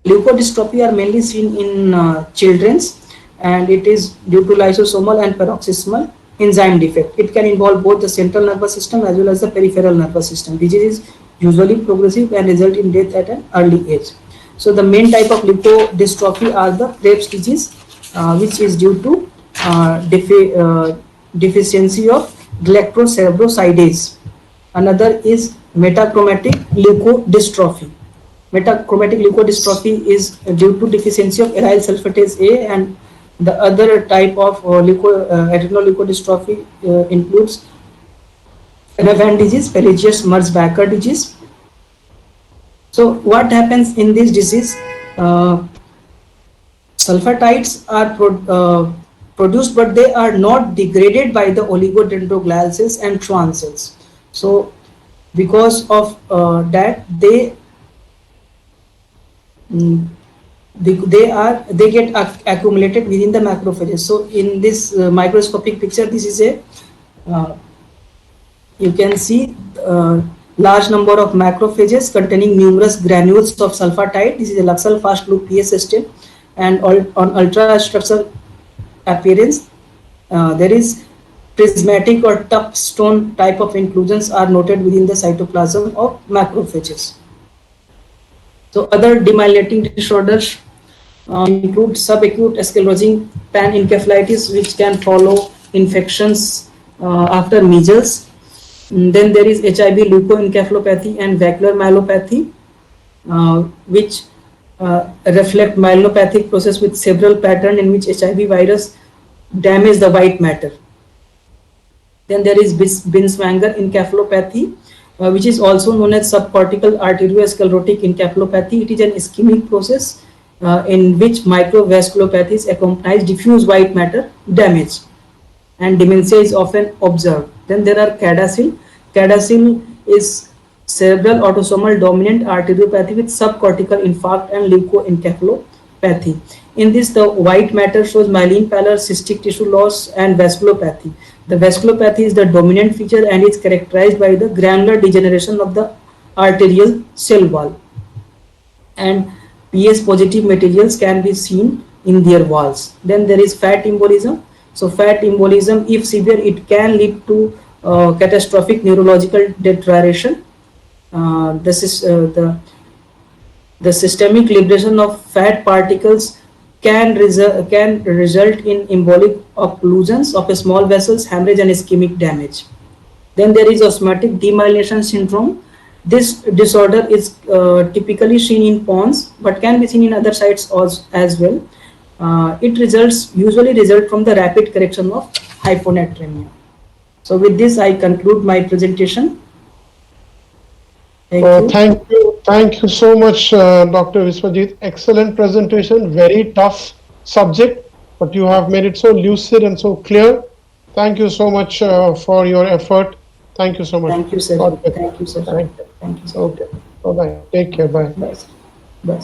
Leukodystrophy are mainly seen in children's, and it is due to lysosomal and paroxysmal enzyme defect. It can involve both the central nervous system as well as the peripheral nervous system. Disease is usually progressive and result in death at an early age. So the main type of leukodystrophy are the Krebs disease, which is due to deficiency of galactocerebrosidase. Another is metachromatic leukodystrophy. Metachromatic leukodystrophy is due to deficiency of aryl sulfatase A, and the other type of adrenoleukodystrophy includes Van disease, Pelizaeus-Merzbacher disease. So what happens in this disease? Sulfatides are produced, but they are not degraded by the oligodendroglial cells and Schwann cells. So because of that, they get accumulated within the macrophages. So in this microscopic picture, this is a you can see large number of macrophages containing numerous granules of sulfatide. This is a Luxal fast blue PS stain, and on ultrastructural appearance, there is prismatic or tuff stone type of inclusions are noted within the cytoplasm of macrophages. So other demyelinating disorders include subacute sclerosing panencephalitis, which can follow infections after measles. Then there is HIV leukoencephalopathy and vacuolar myelopathy, which reflect myelopathic process with several patterns in which HIV virus damage the white matter. Then there is Binswanger encephalopathy, which is also known as subcortical arteriosclerotic encephalopathy. It is an ischemic process in which microvasculopathies accompanies diffuse white matter damage, and dementia is often observed. Then there are CADASIL. CADASIL is cerebral autosomal dominant arteriopathy with subcortical infarct and leukoencephalopathy. In this, the white matter shows myelin pallor, cystic tissue loss, and vasculopathy. The vasculopathy is the dominant feature and is characterized by the granular degeneration of the arterial cell wall, and PS positive materials can be seen in their walls. Then there is fat embolism. So fat embolism, if severe, it can lead to catastrophic neurological deterioration. The systemic liberation of fat particles can result in embolic occlusions of a small vessels, hemorrhage, and ischemic damage. Then there is osmotic demyelination syndrome. This disorder is typically seen in pons, but can be seen in other sites as well. It usually result from the rapid correction of hyponatremia. So with this, I conclude my presentation. Thank you. Thank you so much, Dr. Vishwajeet. Excellent presentation, very tough subject, but you have made it so lucid and so clear. Thank you so much for your effort. Thank you so much. Thank you, sir. Okay. Thank you, sir. Thank you, sir. Okay. Bye-bye. Take care. Bye. Bye. Bye.